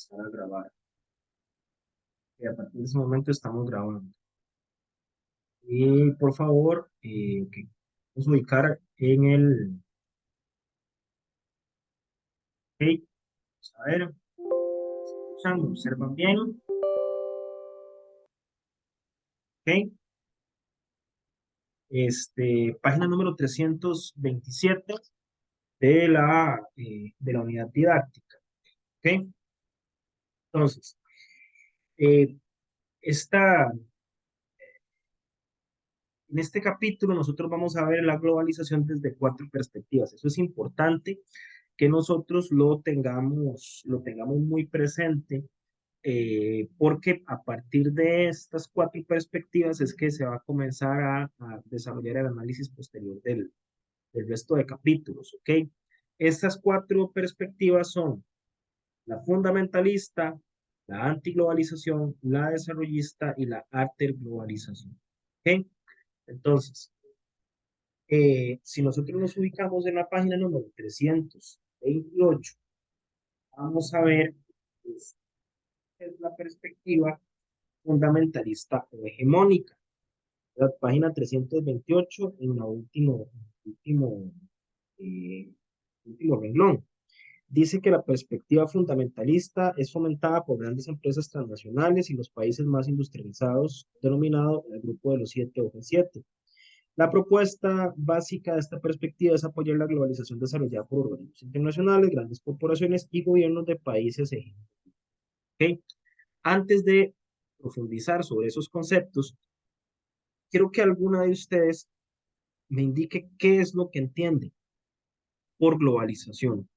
empezar a grabar. Y a partir de ese momento estamos grabando. Y por favor, que vamos a ubicar en el... Ok, vamos a ver, escuchan, observan bien. Ok, página número 327 de la unidad didáctica. Ok, entonces, eh, esta, en este capítulo nosotros vamos a ver la globalización desde cuatro perspectivas. Eso es importante que nosotros lo tengamos muy presente, porque a partir de estas cuatro perspectivas es que se va a comenzar a desarrollar el análisis posterior del resto de capítulos, ¿ok? Estas cuatro perspectivas son la fundamentalista, la antiglobalización, la desarrollista y la alterglobalización, ¿ok? Entonces, si nosotros nos ubicamos en la página número 328, vamos a ver pues, es la perspectiva fundamentalista o hegemónica. La página 328 en la último, eh, último renglón. Dice que la perspectiva fundamentalista es fomentada por grandes empresas transnacionales y los países más industrializados, denominado el grupo de los siete o G7. La propuesta básica de esta perspectiva es apoyar la globalización desarrollada por organismos internacionales, grandes corporaciones y gobiernos de países emergentes. ¿Okay? Antes de profundizar sobre esos conceptos, quiero que alguna de ustedes me indique qué es lo que entiende por globalización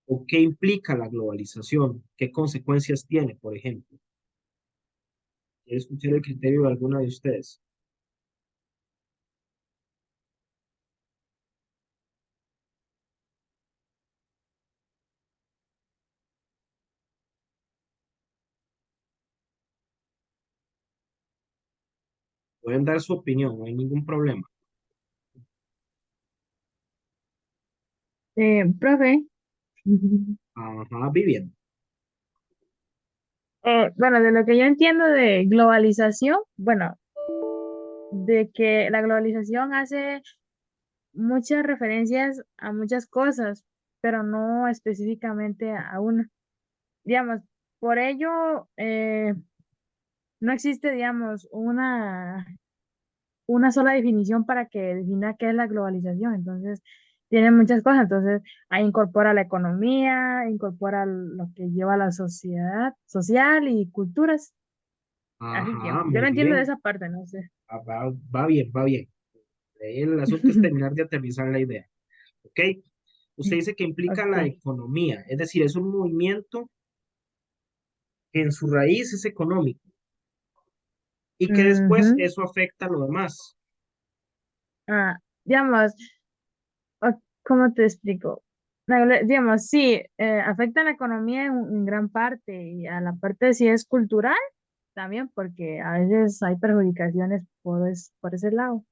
o qué implica la globalización, qué consecuencias tiene, por ejemplo. Quiero escuchar el criterio de alguna de ustedes. Pueden dar su opinión, no hay ningún problema. Profe, Ajá, Vivian. bueno, de lo que yo entiendo de globalización, bueno, de que la globalización hace muchas referencias a muchas cosas, pero no específicamente a una. Digamos, por ello, no existe, digamos, una sola definición para que defina qué es la globalización. Entonces, tiene muchas cosas. Entonces, ahí incorpora la economía, incorpora lo que lleva la sociedad, social y culturas. Así Ajá, yo muy lo entiendo de bien. esa parte, no sé. Va bien, va bien. El asunto es terminar de aterrizar la idea. ¿Ok? Usted dice que implica la Ok. economía, es decir, es un movimiento que en su raíz es económico y que después Ujú. eso afecta a lo demás. Digamos, ¿cómo te explico? Digamos, sí, afecta a la economía en gran parte y a la parte si es cultural también, porque a veces hay perjudicaciones por ese lado.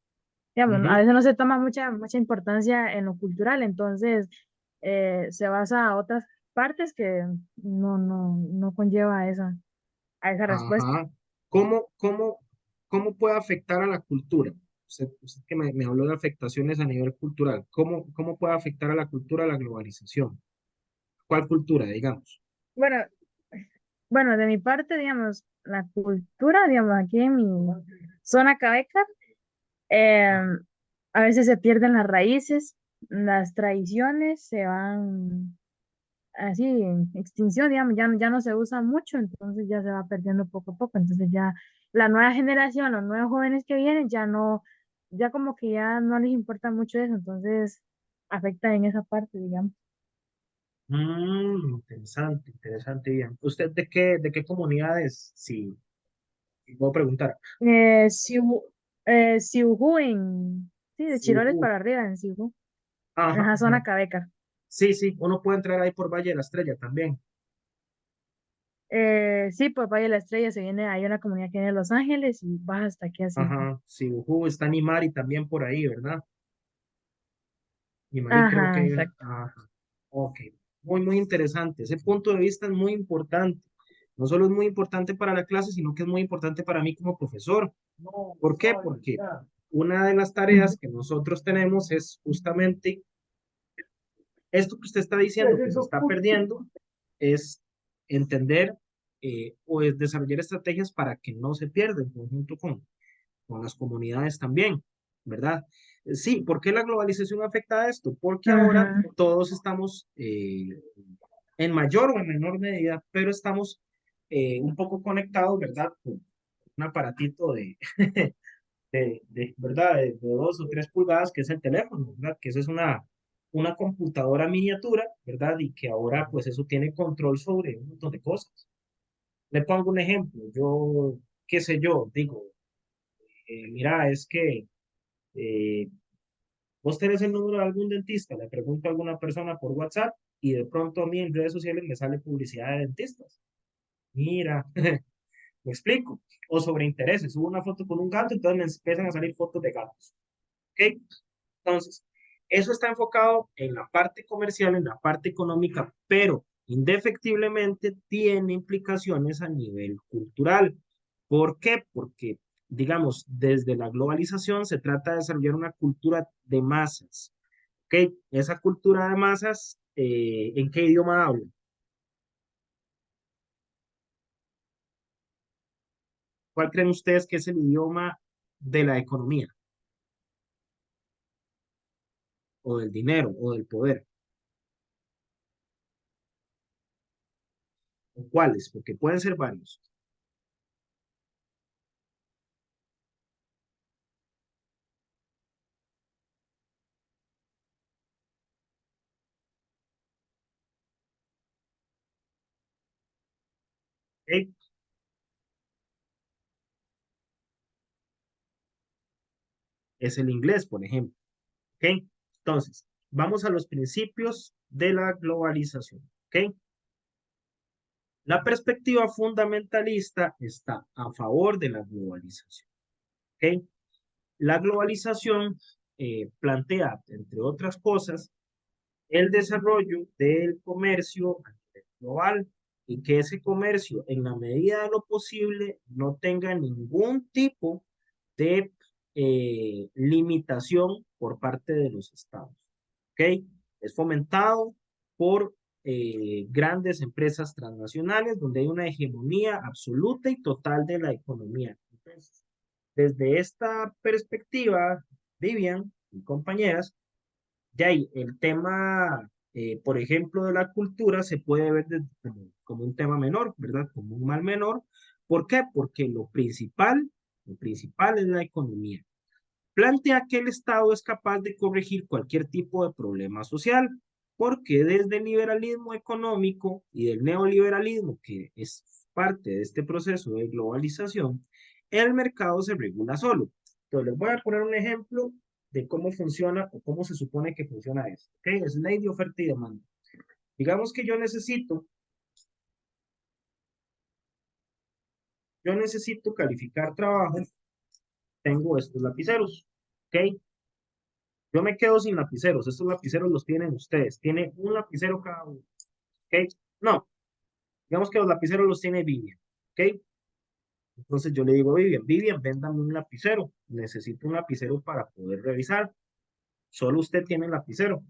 Digamos, a Ujú. veces no se toma mucha importancia en lo cultural, entonces se basa a otras partes que no conlleva a esa respuesta. Ajá. ¿Cómo, cómo, cómo puede afectar a la cultura? Usted que me habló de afectaciones a nivel cultural. ¿Cómo puede afectar a la cultura la globalización? ¿Cuál cultura, digamos? Bueno, bueno, de mi parte, digamos, la cultura, digamos, aquí en mi zona cabeca, eh, Ah, a veces se pierden las raíces, las tradiciones se van así en extinción, digamos, ya no se usa mucho, entonces ya se va perdiendo poco a poco. Entonces ya la nueva generación, los nuevos jóvenes que vienen, ya como que ya no les importa mucho eso, entonces afecta en esa parte, digamos. interesante, interesante, bien. ¿Usted de qué comunidades? Si puedo preguntar. Siu, Siujú sí, de Sí, Chiroles para arriba en Siujú, en ajá, esa zona ajá. cabeca. Sí, sí, uno puede entrar ahí por Valle de la Estrella también. Sí, por Valle de la Estrella se viene, hay una comunidad que viene de Los Ángeles y baja hasta aquí a Siujú. Ajá, sí, está Nimari también por ahí, ¿verdad? Nimari creo que Ajá, hay una. exacto. Ajá, ok. muy interesante. Ese punto de vista es muy importante. No solo es muy importante para la clase, sino que es muy importante para mí como profesor. ¿Por qué? Porque una de las tareas que nosotros tenemos es justamente esto que usted está diciendo que se está perdiendo, es entender o es desarrollar estrategias para que no se pierda en conjunto con las comunidades también, ¿verdad? Sí, ¿por qué la globalización afecta a esto? Porque ahora Ajá. todos estamos en mayor o en menor medida, pero estamos un poco conectados, ¿verdad? Con un aparatito ¿verdad? De 2 o 3 pulgadas, que es el teléfono, ¿verdad? Que eso es una computadora miniatura, ¿verdad? Y que ahora, pues, eso tiene control sobre un montón de cosas. Le pongo un ejemplo, yo, qué sé yo, digo, mira, es que eh, vos tenés el número de algún dentista, le pregunto a alguna persona por WhatsApp y de pronto a mí en redes sociales me sale publicidad de dentistas. Mira, me explico. O sobre intereses, subo una foto con un gato, entonces me empiezan a salir fotos de gatos. ¿Ok? Entonces, eso está enfocado en la parte comercial, en la parte económica, pero indefectiblemente tiene implicaciones a nivel cultural. ¿Por qué? Porque, digamos, desde la globalización se trata de desarrollar una cultura de masas. ¿Ok? Esa cultura de masas, ¿en qué idioma habla? ¿Cuál creen ustedes que es el idioma de la economía, o del dinero, o del poder? ¿O cuáles? Porque pueden ser varios. ¿Ok? Es el inglés, por ejemplo. ¿Ok? Entonces, vamos a los principios de la globalización. ¿Ok? La perspectiva fundamentalista está a favor de la globalización. ¿Ok? La globalización plantea, entre otras cosas, el desarrollo del comercio a nivel global y que ese comercio, en la medida de lo posible, no tenga ningún tipo de limitación por parte de los estados. ¿Ok? Es fomentado por grandes empresas transnacionales donde hay una hegemonía absoluta y total de la economía. Entonces, desde esta perspectiva, Vivian y compañeras, de ahí el tema, por ejemplo, de la cultura se puede ver como un tema menor, ¿verdad? Como un mal menor. ¿Por qué? Porque lo principal es la economía. Plantea que el Estado es capaz de corregir cualquier tipo de problema social, porque desde el liberalismo económico y del neoliberalismo, que es parte de este proceso de globalización, el mercado se regula solo. Entonces, les voy a poner un ejemplo de cómo funciona o cómo se supone que funciona esto. ¿Ok? Es ley de oferta y demanda. Digamos que yo necesito calificar trabajo, tengo estos lapiceros. ¿Ok? Yo me quedo sin lapiceros. Estos lapiceros los tienen ustedes. Tiene un lapicero cada uno. ¿Ok? No, digamos que los lapiceros los tiene Vivian. ¿Ok? Entonces yo le digo a Vivian, Vivian, véndame un lapicero. Necesito un lapicero para poder revisar. Solo usted tiene el lapicero.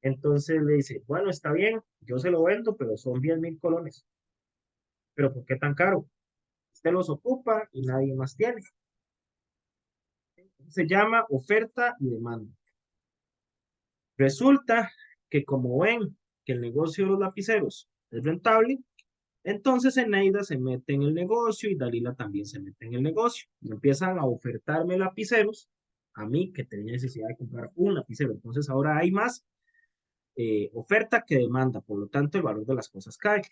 Entonces le dice, bueno, está bien, yo se lo vendo, pero son 10.000 colones. ¿Pero por qué tan caro? Usted los ocupa y nadie más tiene. Se llama oferta y demanda. Resulta que como ven que el negocio de los lapiceros es rentable, entonces Eneida se mete en el negocio y Dalila también se mete en el negocio. Y empiezan a ofertarme lapiceros a mí que tenía necesidad de comprar un lapicero. Entonces ahora hay más oferta que demanda, por lo tanto el valor de las cosas cae.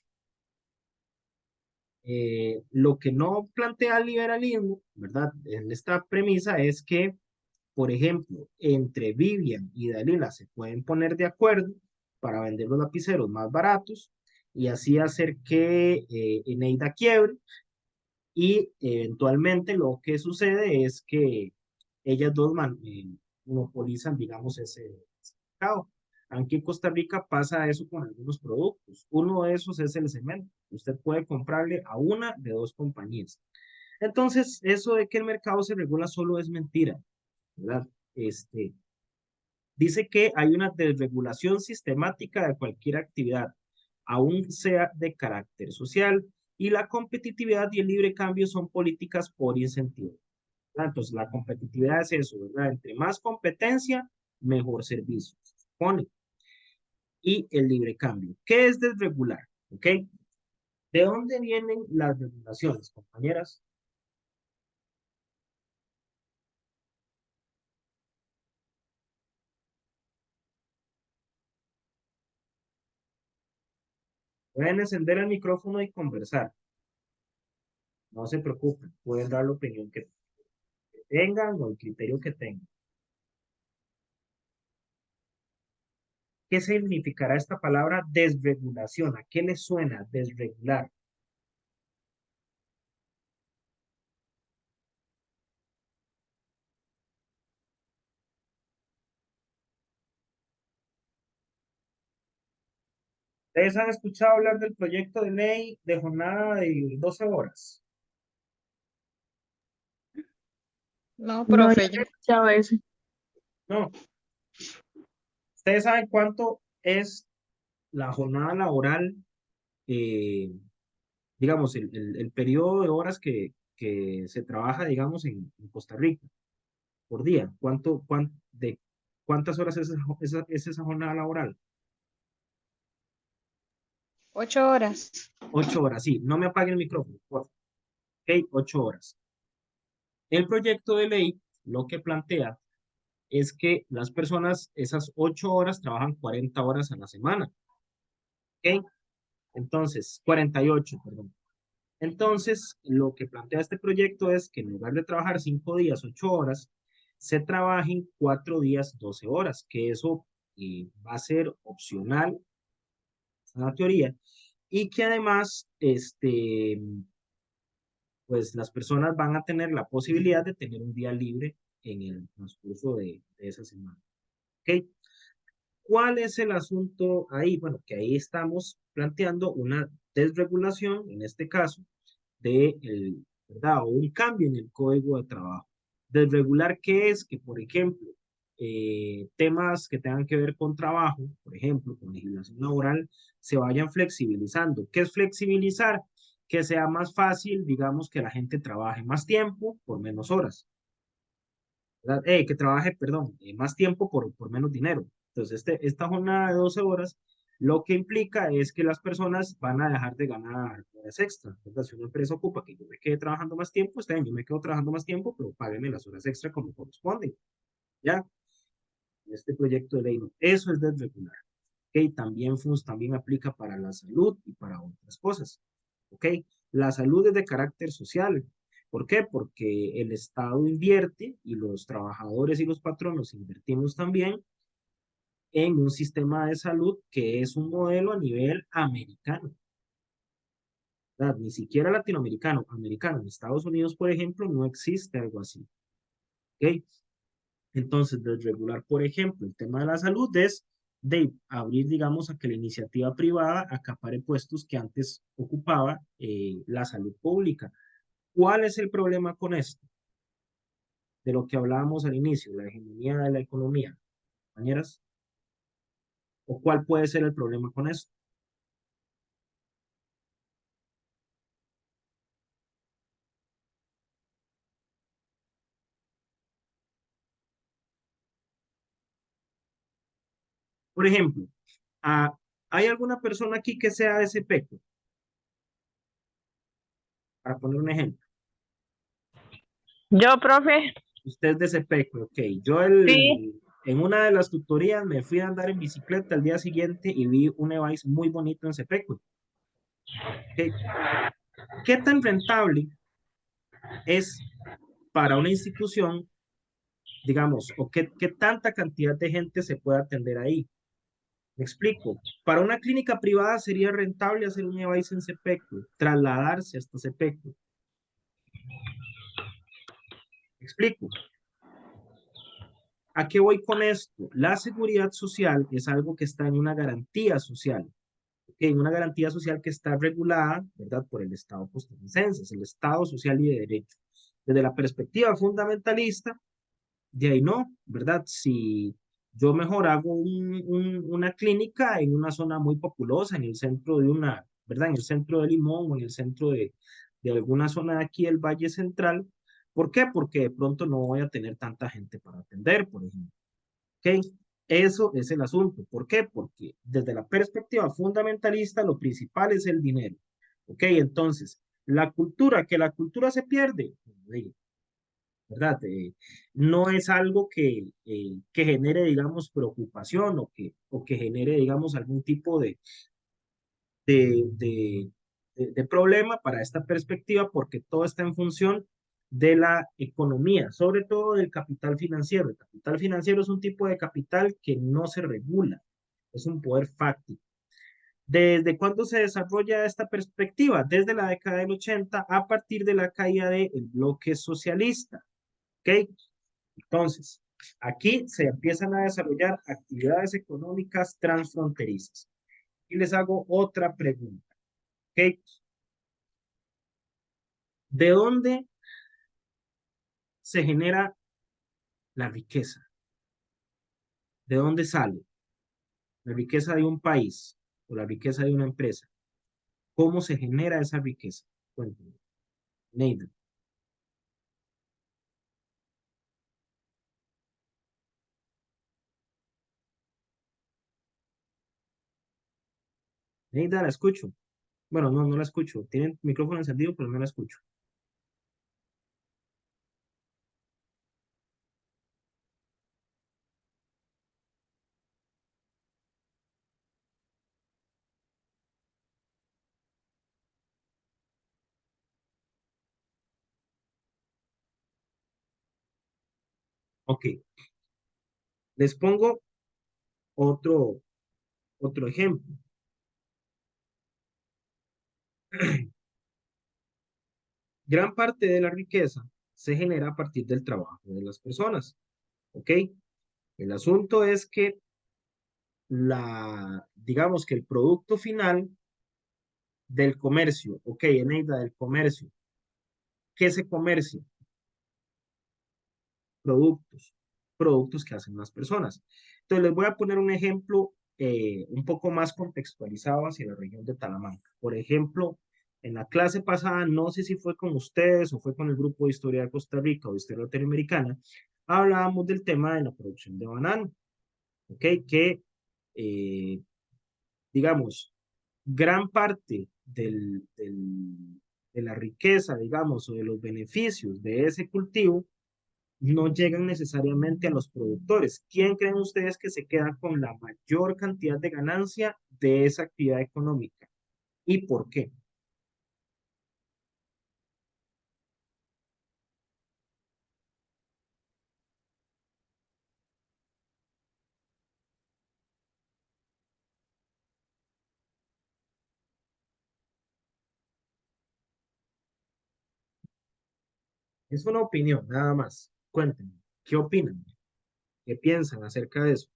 Lo que no plantea el liberalismo, ¿verdad? En esta premisa es que, por ejemplo, entre Vivian y Dalila se pueden poner de acuerdo para vender los lapiceros más baratos y así hacer que Eneida quiebre y eventualmente lo que sucede es que ellas dos monopolizan, digamos, ese mercado. Aquí en Costa Rica pasa eso con algunos productos. Uno de esos es el cemento. Usted puede comprarle a una de dos compañías. Entonces, eso de que el mercado se regula solo es mentira, ¿verdad? Dice que hay una desregulación sistemática de cualquier actividad, aun sea de carácter social, y la competitividad y el libre cambio son políticas por incentivo. Entonces, la competitividad es eso, ¿verdad? Entre más competencia, mejor servicio, se supone. Y el libre cambio. ¿Qué es desregular? ¿Ok? ¿De dónde vienen las regulaciones, compañeras? Pueden encender el micrófono y conversar. No se preocupen, pueden dar la opinión que tengan o el criterio que tengan. ¿Qué significará esta palabra desregulación? ¿A qué le suena desregular? ¿Ustedes han escuchado hablar del proyecto de ley de jornada de 12 horas? No, No, yo profe, no he escuchado eso. No. ¿Ustedes saben cuánto es la jornada laboral, eh, digamos, el periodo de horas que se trabaja, digamos, en Costa Rica por día? ¿Cuántas horas es esa jornada laboral? 8 horas. 8 horas, sí. No me apaguen el micrófono, por favor. Ok, 8 horas. El proyecto de ley lo que plantea es que las personas esas 8 horas trabajan 40 horas a la semana. ¿Ok? Entonces, 48, perdón. Entonces, lo que plantea este proyecto es que en lugar de trabajar 5 días, 8 horas, se trabajen 4 días, 12 horas, que eso va a ser opcional, es una teoría, y que además, pues las personas van a tener la posibilidad de tener un día libre en el transcurso de esa semana. ¿Ok? ¿Cuál es el asunto ahí? Bueno, que ahí estamos planteando una desregulación, en este caso, ¿verdad? O un cambio en el código de trabajo. Desregular, ¿qué es? Que, por ejemplo, temas que tengan que ver con trabajo, por ejemplo, con legislación laboral, se vayan flexibilizando. ¿Qué es flexibilizar? Que sea más fácil, digamos, que la gente trabaje más tiempo por menos horas. ¿Verdad? Que trabaje, perdón, más tiempo por menos dinero. Entonces, esta jornada de 12 horas lo que implica es que las personas van a dejar de ganar horas extra. ¿Verdad? Si una empresa ocupa que yo me quede trabajando más tiempo, está bien, yo me quedo trabajando más tiempo, pero páguenme las horas extra como corresponden. ¿Ya? Este proyecto de ley no. Eso es desregular. ¿Ok? También aplica para la salud y para otras cosas. ¿Ok? La salud es de carácter social. ¿Por qué? Porque el Estado invierte y los trabajadores y los patronos invertimos también en un sistema de salud que es un modelo a nivel americano, ¿verdad? Ni siquiera latinoamericano, americano. En Estados Unidos, por ejemplo, no existe algo así. ¿Ok? Entonces, desregular, por ejemplo, el tema de la salud es de abrir, digamos, a que la iniciativa privada acapare puestos que antes ocupaba la salud pública. ¿Cuál es el problema con esto? De lo que hablábamos al inicio, la hegemonía de la economía, compañeras. ¿O cuál puede ser el problema con esto? Por ejemplo, ¿hay alguna persona aquí que sea de CEPECO? Para poner un ejemplo. Yo, profe, Usted es de CEPECO, ok. sí. En una de las tutorías me fui a andar en bicicleta al día siguiente y vi un e-bike muy bonito en CEPECO. Ok. ¿Qué tan rentable es para una institución, digamos, o qué tanta cantidad de gente se puede atender ahí? Me explico. Para una clínica privada sería rentable hacer un e-bike en CEPECO, trasladarse hasta CEPECO. Me explico. ¿A qué voy con esto? La seguridad social es algo que está en una garantía social, ¿ok? En una garantía social que está regulada, ¿verdad? Por el Estado costarricense, es el Estado social y de derecho. Desde la perspectiva fundamentalista, de ahí no, ¿verdad? Si yo mejor hago una clínica en una zona muy populosa, en el centro de una, ¿verdad? En el centro de Limón o en el centro de alguna zona de aquí del Valle Central. ¿Por qué? Porque de pronto no voy a tener tanta gente para atender, por ejemplo. ¿Ok? Eso es el asunto. ¿Por qué? Porque desde la perspectiva fundamentalista lo principal es el dinero. ¿Ok? Entonces, la cultura, que la cultura se pierde, ¿verdad? No es algo que genere, digamos, preocupación o que genere, digamos, algún tipo de, de, de problema para esta perspectiva porque todo está en función de la economía, sobre todo del capital financiero. El capital financiero es un tipo de capital que no se regula, es un poder fáctico. ¿Desde cuándo se desarrolla esta perspectiva? Desde la década del 80 a partir de la caída del bloque socialista. ¿Ok? Entonces, aquí se empiezan a desarrollar actividades económicas transfronterizas. Y les hago otra pregunta. ¿Ok? ¿De dónde se genera la riqueza? ¿De dónde sale la riqueza de un país o la riqueza de una empresa? ¿Cómo se genera esa riqueza? Cuéntame. Neida. Neida, la escucho. Bueno, no, no la escucho. Tiene el micrófono encendido, pero no la escucho. Ok, les pongo otro, otro ejemplo. Gran parte de la riqueza se genera a partir del trabajo de las personas. ¿Ok? El asunto es que digamos que el producto final del comercio, ok, Eneida, del comercio, ¿qué se comercia? Productos, productos que hacen las personas. Entonces les voy a poner un ejemplo un poco más contextualizado hacia la región de Talamanca. Por ejemplo, en la clase pasada, no sé si fue con ustedes o fue con el grupo de Historia de Costa Rica o de Historia Latinoamericana, hablábamos del tema de la producción de banano, ¿ok? Que, eh, digamos, gran parte de la riqueza, digamos, o de los beneficios de ese cultivo no llegan necesariamente a los productores. ¿Quién creen ustedes que se queda con la mayor cantidad de ganancia de esa actividad económica? ¿Y por qué? Es una opinión, nada más. Cuéntenme, ¿qué opinan? ¿Qué piensan acerca de eso?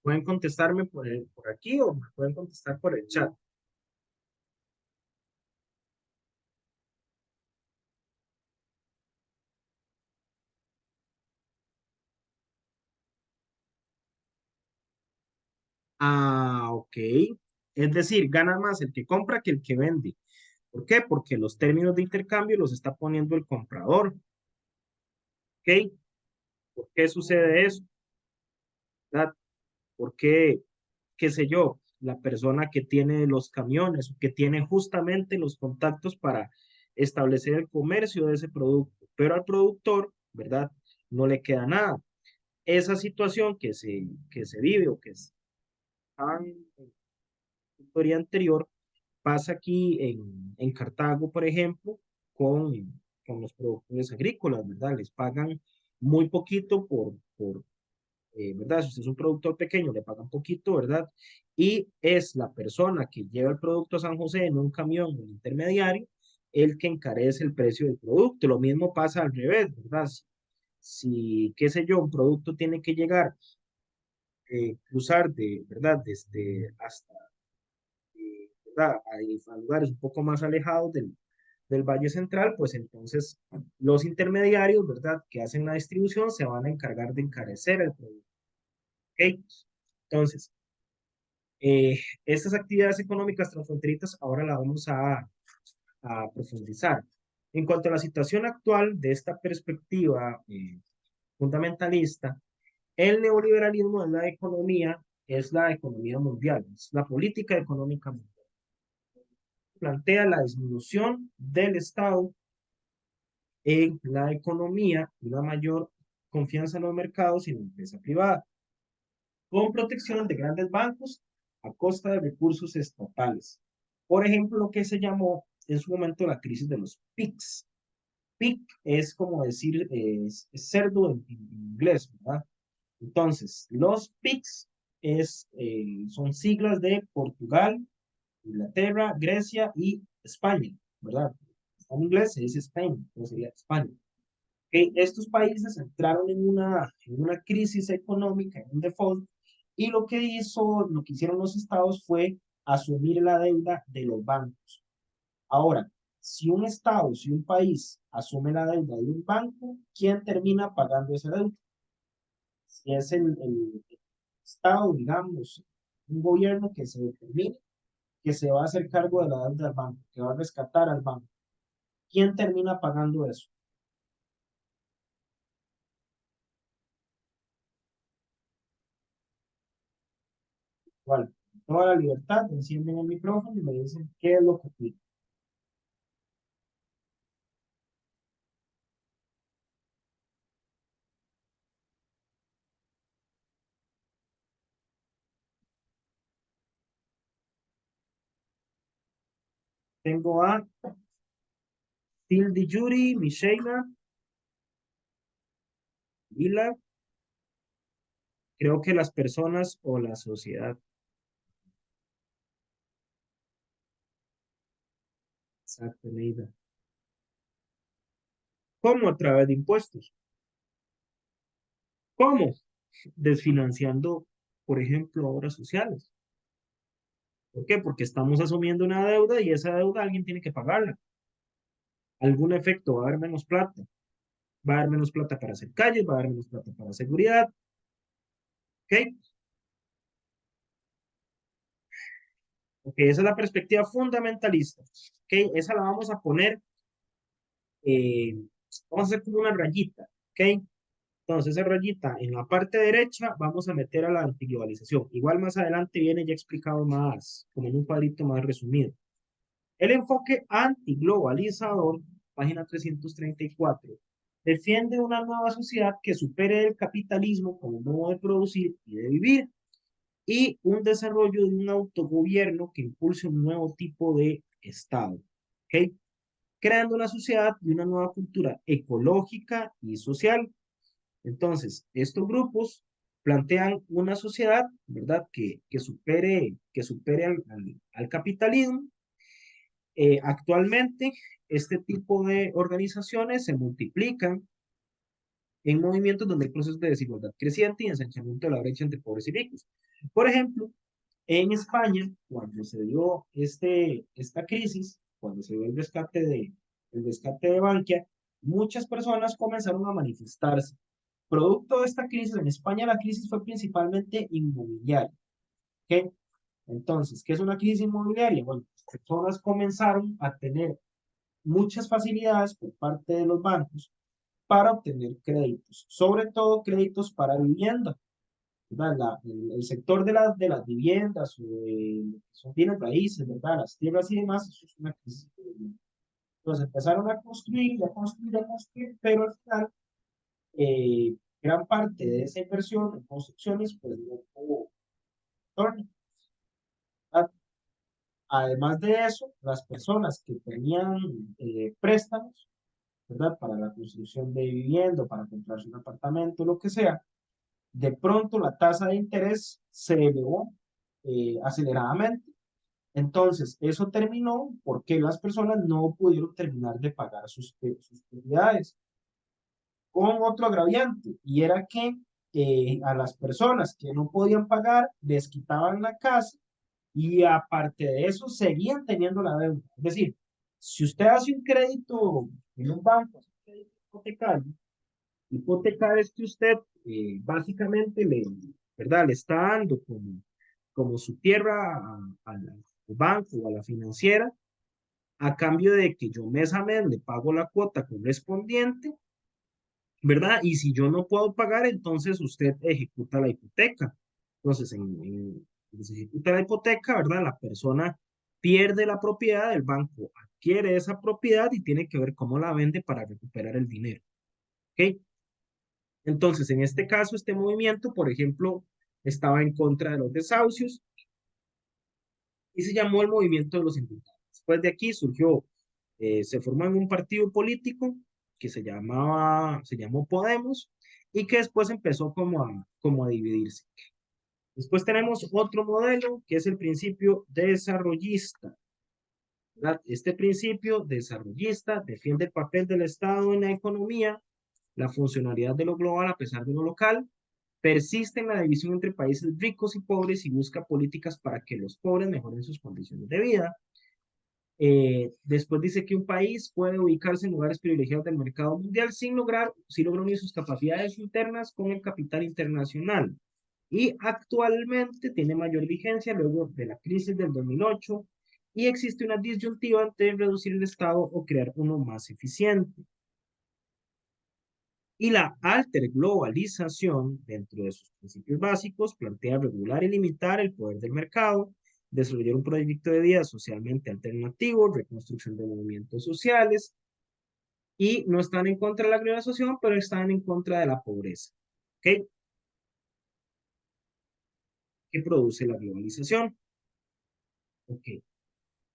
Pueden contestarme por aquí o me pueden contestar por el chat. Ah, ok. Es decir, gana más el que compra que el que vende. ¿Por qué? Porque los términos de intercambio los está poniendo el comprador. ¿Ok? ¿Por qué sucede eso? ¿Verdad? ¿Por qué, qué sé yo, la persona que tiene los camiones, que tiene justamente los contactos para establecer el comercio de ese producto, pero al productor, ¿verdad? No le queda nada. Esa situación que se vive o que es en la historia anterior pasa aquí en Cartago, por ejemplo, con los productores agrícolas, ¿verdad? Les pagan muy poquito ¿verdad? Si usted es un productor pequeño, le pagan poquito, ¿verdad? Y es la persona que lleva el producto a San José en un camión, un intermediario, el que encarece el precio del producto. Lo mismo pasa al revés, ¿verdad? Si, qué sé yo, un producto tiene que llegar, cruzar ¿verdad? Desde hasta, ¿verdad? A lugares un poco más alejados del Valle Central, pues entonces los intermediarios, ¿verdad? Que hacen la distribución se van a encargar de encarecer el producto. ¿Ok? Entonces, Eh, estas actividades económicas transfronterizas ahora las vamos a profundizar. En cuanto a la situación actual de esta perspectiva fundamentalista, el neoliberalismo es la economía mundial, es la política económica mundial. Plantea la disminución del Estado en la economía y una mayor confianza en los mercados y en la empresa privada, con protección de grandes bancos a costa de recursos estatales. Por ejemplo, lo que se llamó en su momento la crisis de los PICs. PIC es como decir es cerdo en inglés, ¿verdad? Entonces, los PICs son siglas de Portugal, Inglaterra, Grecia y España, ¿verdad? En inglés se dice Spain, no sería España. Estos países entraron en una crisis económica, en un default, y lo que hicieron los estados fue asumir la deuda de los bancos. Ahora, si un estado, si un país asume la deuda de un banco, ¿quién termina pagando esa deuda? Si es el estado, digamos, un gobierno que se determine que se va a hacer cargo de la deuda del banco, que va a rescatar al banco, ¿quién termina pagando eso? Igual, toda la libertad, encienden el micrófono y me dicen qué es lo que piden. Tengo a Tildy Yuri, Micheina, Vila, creo que las personas o la sociedad. Exacto, Neida. ¿Cómo? A través de impuestos. ¿Cómo? Desfinanciando, por ejemplo, obras sociales. ¿Por qué? Porque estamos asumiendo una deuda y esa deuda alguien tiene que pagarla. Algún efecto va a haber menos plata. Va a haber menos plata para hacer calles, va a haber menos plata para seguridad. ¿Ok? Ok, esa es la perspectiva fundamentalista. ¿Ok? Esa la vamos a poner, eh, vamos a hacer como una rayita. ¿Ok? Entonces, esa rayita en la parte derecha vamos a meter a la antiglobalización. Igual más adelante viene ya explicado más, como en un cuadrito más resumido. El enfoque antiglobalizador, página 334, defiende una nueva sociedad que supere el capitalismo como modo de producir y de vivir y un desarrollo de un autogobierno que impulse un nuevo tipo de Estado. ¿Ok? Creando una sociedad y una nueva cultura ecológica y social. Entonces, estos grupos plantean una sociedad, ¿verdad?, que supere al capitalismo. Actualmente, este tipo de organizaciones se multiplican en movimientos donde hay procesos de desigualdad creciente y ensanchamiento de la brecha entre pobres y ricos. Por ejemplo, en España, cuando se dio esta crisis, cuando se dio el rescate de Bankia, muchas personas comenzaron a manifestarse. Producto de esta crisis, en España la crisis fue principalmente inmobiliaria. ¿Ok? Entonces, ¿qué es una crisis inmobiliaria? Bueno, las personas comenzaron a tener muchas facilidades por parte de los bancos para obtener créditos, sobre todo créditos para vivienda. ¿Verdad? El sector de las viviendas, son bienes raíces, ¿verdad? Las tierras y demás, eso es una crisis. Entonces empezaron a construir, a construir, a construir, pero al final, gran parte de esa inversión en construcciones, pues no tuvo retorno, ¿verdad? Además de eso, las personas que tenían préstamos, ¿verdad? Para la construcción de vivienda, o para comprarse un apartamento, lo que sea, de pronto la tasa de interés se elevó aceleradamente. Entonces, eso terminó porque las personas no pudieron terminar de pagar sus propiedades. Con otro agraviante, y era que a las personas que no podían pagar les quitaban la casa y aparte de eso seguían teniendo la deuda. Es decir, si usted hace un crédito en un banco, un crédito hipotecario, hipotecar es que usted básicamente ¿verdad? Le está dando como su tierra al banco o a la financiera a cambio de que yo mes a mes le pago la cuota correspondiente, ¿verdad? Y si yo no puedo pagar, entonces usted ejecuta la hipoteca. Entonces, se ejecuta la hipoteca, ¿verdad? La persona pierde la propiedad, el banco adquiere esa propiedad y tiene que ver cómo la vende para recuperar el dinero. ¿Ok? Entonces, en este caso, este movimiento, por ejemplo, estaba en contra de los desahucios y se llamó el movimiento de los indultados. Después de aquí surgió, se formó en un partido político que se llamó Podemos y que después empezó como a dividirse. Después tenemos otro modelo que es el principio desarrollista, ¿verdad? Este principio desarrollista defiende el papel del Estado en la economía, la funcionalidad de lo global a pesar de lo local, persiste en la división entre países ricos y pobres y busca políticas para que los pobres mejoren sus condiciones de vida. Después dice que un país puede ubicarse en lugares privilegiados del mercado mundial sin lograr unir sus capacidades internas con el capital internacional. Y actualmente tiene mayor vigencia luego de la crisis del 2008 y existe una disyuntiva entre reducir el Estado o crear uno más eficiente. Y la alterglobalización, dentro de sus principios básicos, plantea regular y limitar el poder del mercado, desarrollar un proyecto de vida socialmente alternativo, reconstrucción de movimientos sociales, y no están en contra de la globalización, pero están en contra de la pobreza. ¿Ok? ¿Qué produce la globalización? Ok.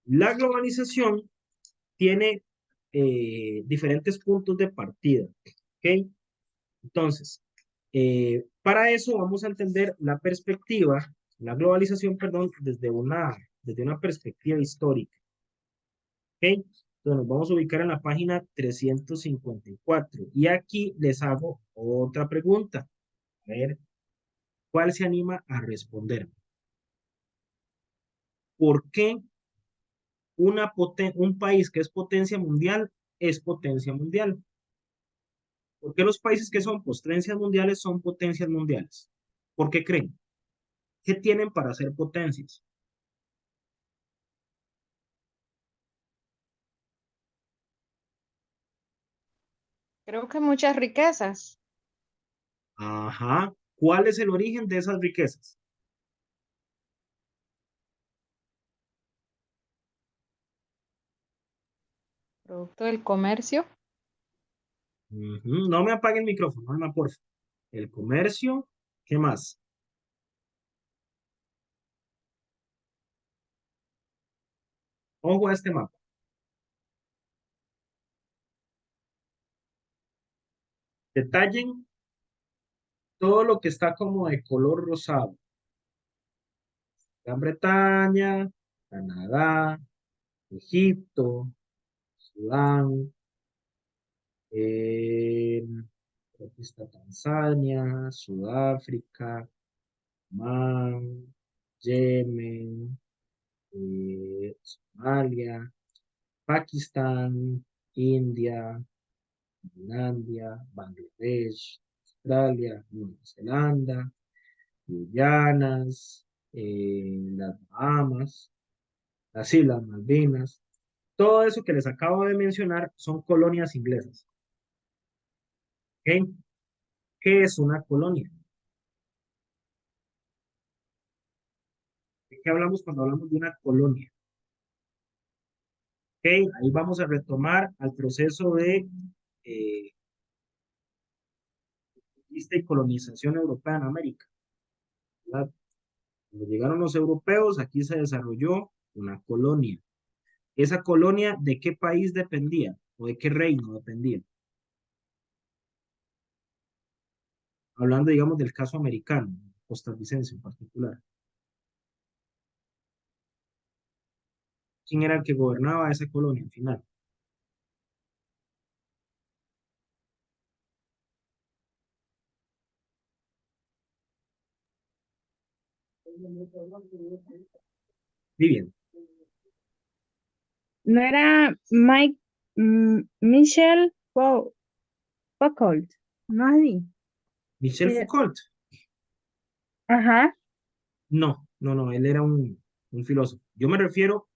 La globalización tiene diferentes puntos de partida. ¿Ok? Entonces, para eso vamos a entender la globalización, perdón, desde una perspectiva histórica. ¿Ok? Entonces nos vamos a ubicar en la página 354. Y aquí les hago otra pregunta. A ver, ¿cuál se anima a responder? ¿Por qué un país que es potencia mundial? ¿Por qué los países que son potencias mundiales? ¿Por qué creen? ¿Qué tienen para ser potencias? Creo que muchas riquezas, Ajá. ¿Cuál es el origen de esas riquezas? producto del comercio. Ujú. No me apague el micrófono, Alma, por favor. El comercio, ¿qué más? Ojo a este mapa. Detallen todo lo que está como de color rosado. Gran Bretaña, Canadá, Egipto, Sudán, eh, creo que está Tanzania, Sudáfrica, Omán, Yemen, Somalia, Pakistán, India, Finlandia, Bangladesh, Australia, Nueva Zelanda, Guyanas, las Bahamas, las Islas Malvinas. Todo eso que les acabo de mencionar son colonias inglesas. ¿Ok? ¿Qué es una colonia? ¿De qué hablamos cuando hablamos de una colonia? ¿Ok? Ahí vamos a retomar al proceso de eh, conquista y colonización europea en América, ¿verdad? Cuando llegaron los europeos, aquí se desarrolló una colonia. ¿Esa colonia de qué país dependía? o de qué reino dependían. Hablando, digamos, del caso americano, costarricense en particular. ¿Quién era el que gobernaba esa colonia al final? Vivian. No era Mike, Michelle Foucault, no así. Michel Sí, Foucault. ajá. No, él era un filósofo. Yo me refiero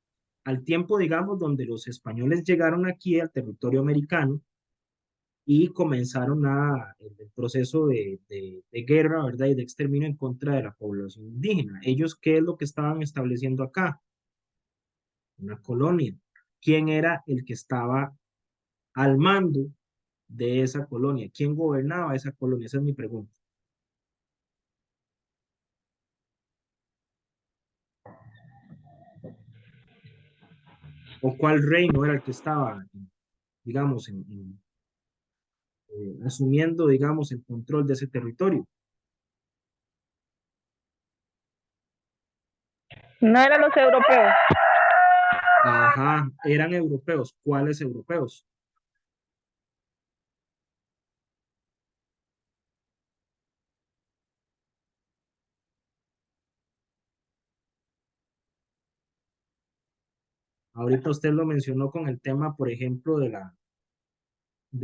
al tiempo, digamos, donde los españoles llegaron aquí al territorio americano y comenzaron el proceso de guerra, ¿verdad? Y de exterminio en contra de la población indígena. Ellos, ¿qué es lo que estaban estableciendo acá? Una colonia. ¿Quién era el que estaba al mando de esa colonia? ¿Quién gobernaba esa colonia? Esa es mi pregunta. ¿O cuál reino era el que estaba, digamos, asumiendo, digamos, el control de ese territorio? No eran los europeos. Ajá, eran europeos. ¿Cuáles europeos? Ahorita usted lo mencionó con el tema, por ejemplo, de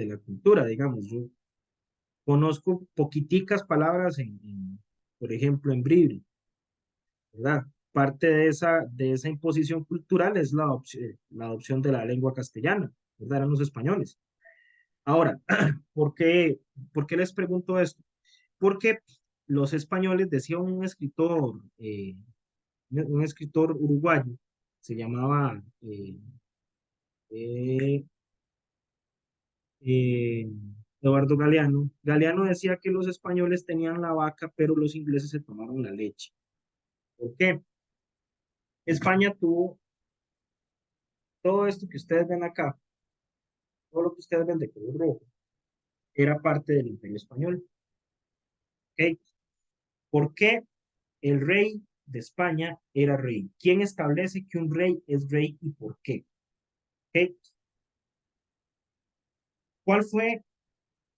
la cultura, digamos. Yo conozco poquiticas palabras por ejemplo, en Bribri, ¿verdad? Parte de esa imposición cultural es la adopción de la lengua castellana, ¿verdad? Eran los españoles. Ahora, ¿por qué, por qué les pregunto esto? Porque los españoles, decía un escritor uruguayo, se llamaba eh, eh, Eduardo Galeano. Galeano decía que los españoles tenían la vaca, pero los ingleses se tomaron la leche. ¿Por qué? España tuvo todo esto que ustedes ven acá, todo lo que ustedes ven de color rojo, era parte del Imperio Español. ¿Ok? ¿Por qué el rey de España era rey? ¿Quién establece que un rey es rey y por qué? ¿Ok? ¿Cuál fue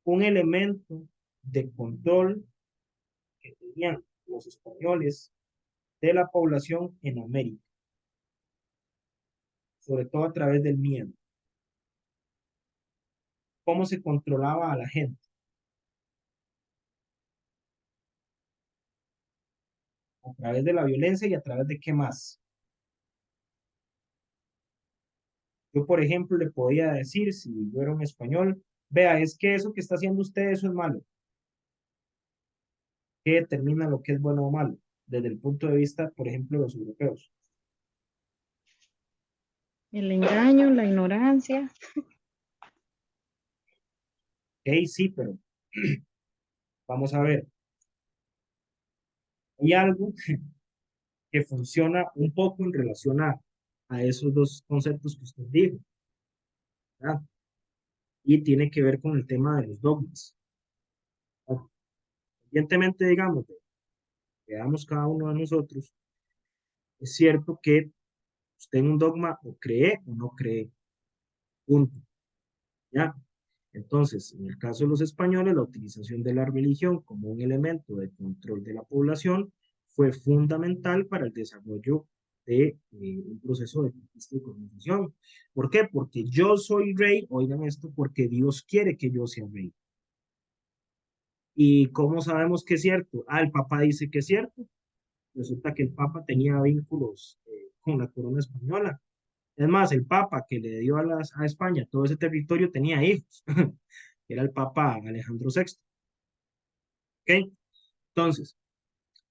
un elemento de control que tenían los españoles de la población en América? Sobre todo a través del miedo. ¿Cómo se controlaba a la gente? A través de la violencia y a través de qué más. Yo, por ejemplo, le podía decir, si yo era un español, vea, es que eso que está haciendo usted, eso es malo. ¿Qué determina lo que es bueno o malo? Desde el punto de vista, por ejemplo, de los europeos. El engaño, la ignorancia. Ok, sí, pero vamos a ver. Hay algo que funciona un poco en relación a esos dos conceptos que usted dijo, ¿verdad? Y tiene que ver con el tema de los dogmas. Evidentemente, digamos, veamos cada uno de nosotros, es cierto que usted en un dogma o cree o no cree, punto, ¿ya? Entonces, en el caso de los españoles, la utilización de la religión como un elemento de control de la población fue fundamental para el desarrollo de un proceso de conquista y colonización. ¿Por qué? Porque yo soy rey, oigan esto, porque Dios quiere que yo sea rey. ¿Y cómo sabemos que es cierto? Ah, el Papa dice que es cierto. Resulta que el Papa tenía vínculos con la corona española. Es más, el Papa que le dio a España todo ese territorio tenía hijos. Era el Papa Alejandro VI. ¿Ok? Entonces,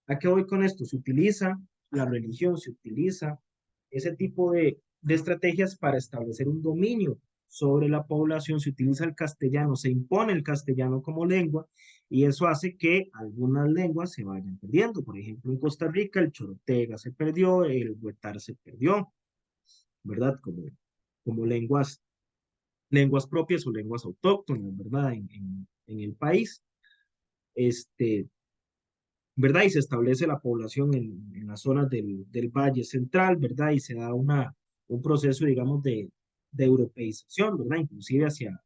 ¿a qué voy con esto? Se utiliza la religión, se utiliza ese tipo de estrategias para establecer un dominio sobre la población, se utiliza el castellano, se impone el castellano como lengua y eso hace que algunas lenguas se vayan perdiendo. Por ejemplo, en Costa Rica el chorotega se perdió, el huetar se perdió, ¿verdad? Como lenguas lenguas propias o lenguas autóctonas, ¿verdad? En el país, este, ¿verdad? Y se establece la población en las zonas del Valle Central, ¿verdad? Y se da un proceso, digamos, de europeización, ¿verdad? Inclusive hacia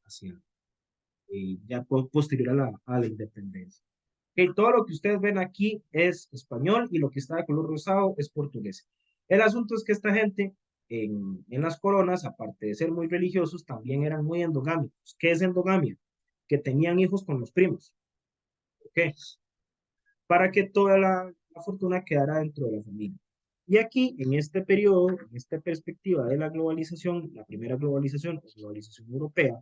ya posterior a la independencia. Okay, todo lo que ustedes ven aquí es español y lo que está de color rosado es portugués. El asunto es que esta gente en las coronas, aparte de ser muy religiosos, también eran muy endogámicos. ¿Qué es endogamia? Que tenían hijos con los primos. ¿Ok? Para que toda la fortuna quedara dentro de la familia. Y aquí, en este periodo, en esta perspectiva de la globalización, la primera globalización, la globalización europea,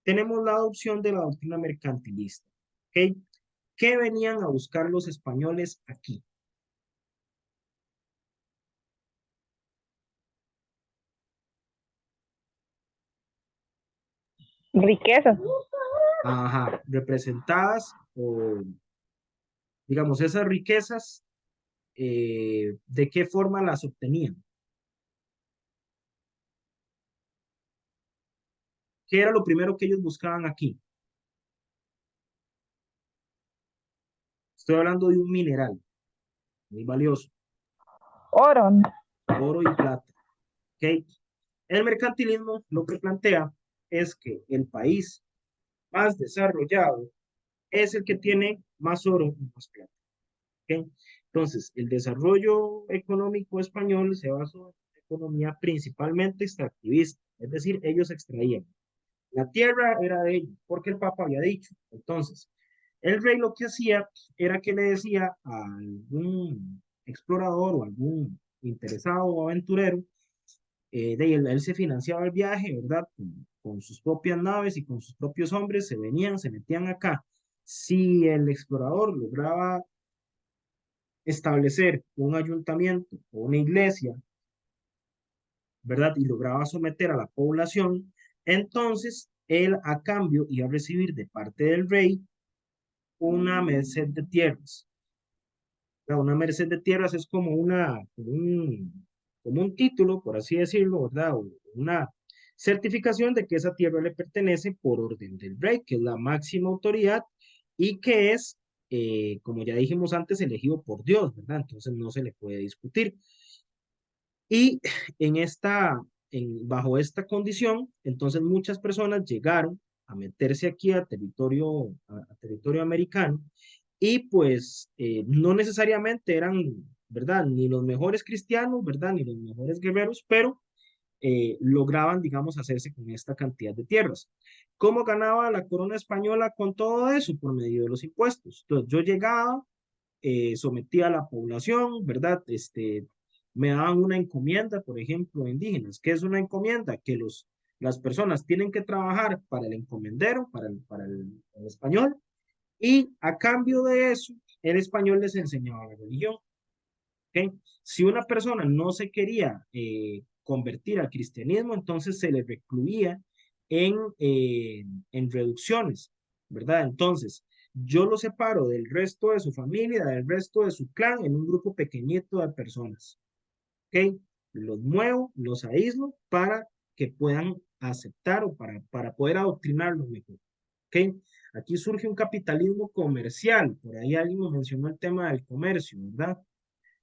tenemos la adopción de la doctrina mercantilista. ¿Ok? ¿Qué venían a buscar los españoles aquí? Riquezas. Ajá, representadas o, digamos, esas riquezas, ¿de qué forma las obtenían? ¿Qué era lo primero que ellos buscaban aquí? Estoy hablando de un mineral muy valioso, Oro. oro y plata. ¿Ok? El mercantilismo lo que plantea es que el país más desarrollado es el que tiene más oro y más plata. ¿Ok? Entonces, el desarrollo económico español se basó en una economía principalmente extractivista, es decir, ellos extraían. La tierra era de ellos, porque el Papa había dicho. Entonces, el rey lo que hacía era que le decía a algún explorador o algún interesado o aventurero, él se financiaba el viaje, ¿verdad? Con sus propias naves y con sus propios hombres, se venían, se metían acá. Si el explorador lograba establecer un ayuntamiento o una iglesia, ¿verdad? Y lograba someter a la población, entonces él a cambio iba a recibir de parte del rey una merced de tierras. Una merced de tierras es como, como un título, por así decirlo, ¿verdad? O una certificación de que esa tierra le pertenece por orden del rey, que es la máxima autoridad y que es, como ya dijimos antes, elegido por Dios, ¿verdad? Entonces no se le puede discutir. Y en bajo esta condición, entonces muchas personas llegaron a meterse aquí a territorio americano y pues no necesariamente eran, ¿verdad? Ni los mejores cristianos, ¿verdad? Ni los mejores guerreros, pero lograban, digamos, hacerse con esta cantidad de tierras. ¿Cómo ganaba la corona española con todo eso? Por medio de los impuestos. Entonces yo llegaba, sometía a la población, ¿verdad? Me daban una encomienda, por ejemplo, indígenas. ¿Qué es una encomienda? Que las personas tienen que trabajar para el encomendero, el español, y a cambio de eso, el español les enseñaba la religión. ¿Okay? Si una persona no se quería convertir al cristianismo, entonces se le recluía en reducciones, ¿verdad? Entonces, yo lo separo del resto de su familia, del resto de su clan, en un grupo pequeñito de personas. ¿Ok? Los muevo, los aíslo para que puedan aceptar o para poder adoctrinarlos mejor. ¿Ok? Aquí surge un capitalismo comercial. Por ahí alguien me mencionó el tema del comercio, ¿verdad?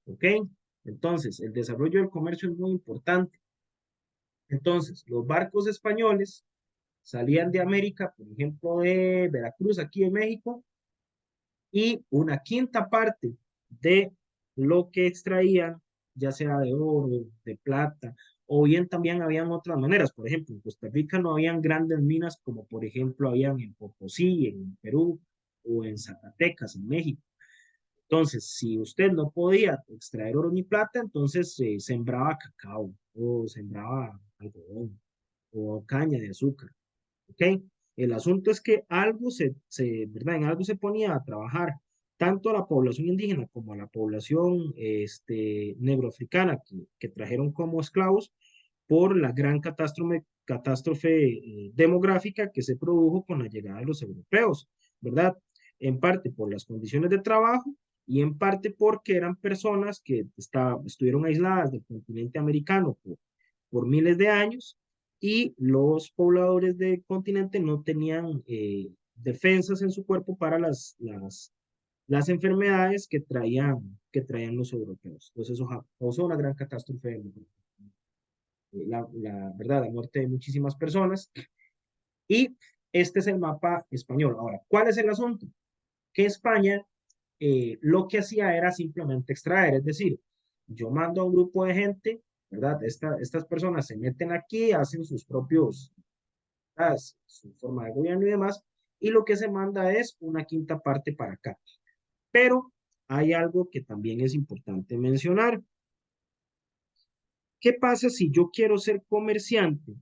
¿Ok? Entonces, el desarrollo del comercio es muy importante. Entonces, los barcos españoles salían de América, por ejemplo, de Veracruz, aquí en México, y una quinta parte de lo que extraían, ya sea de oro, de plata, o bien también habían otras maneras. Por ejemplo, en Costa Rica no habían grandes minas como por ejemplo habían en Potosí, en Perú, o en Zacatecas, en México. Entonces, si usted no podía extraer oro ni plata, entonces sembraba cacao o sembraba algodón o caña de azúcar. ¿Ok? El asunto es que algo ¿verdad? En algo se ponía a trabajar tanto a la población indígena como a la población negroafricana que trajeron como esclavos por la gran catástrofe demográfica que se produjo con la llegada de los europeos, ¿verdad? En parte por las condiciones de trabajo y en parte porque eran personas que estuvieron aisladas del continente americano por miles de años y los pobladores del continente no tenían defensas en su cuerpo para las enfermedades que traían los europeos. Entonces eso causó una gran catástrofe, verdad, la muerte de muchísimas personas. Y este es el mapa español. Ahora, ¿cuál es el asunto? Que España lo que hacía era simplemente extraer, es decir, yo mando a un grupo de gente, ¿verdad? Estas personas se meten aquí, hacen sus propios, su forma de gobierno y demás, y lo que se manda es una quinta parte para acá. Pero hay algo que también es importante mencionar. ¿Qué pasa si yo quiero ser comerciante?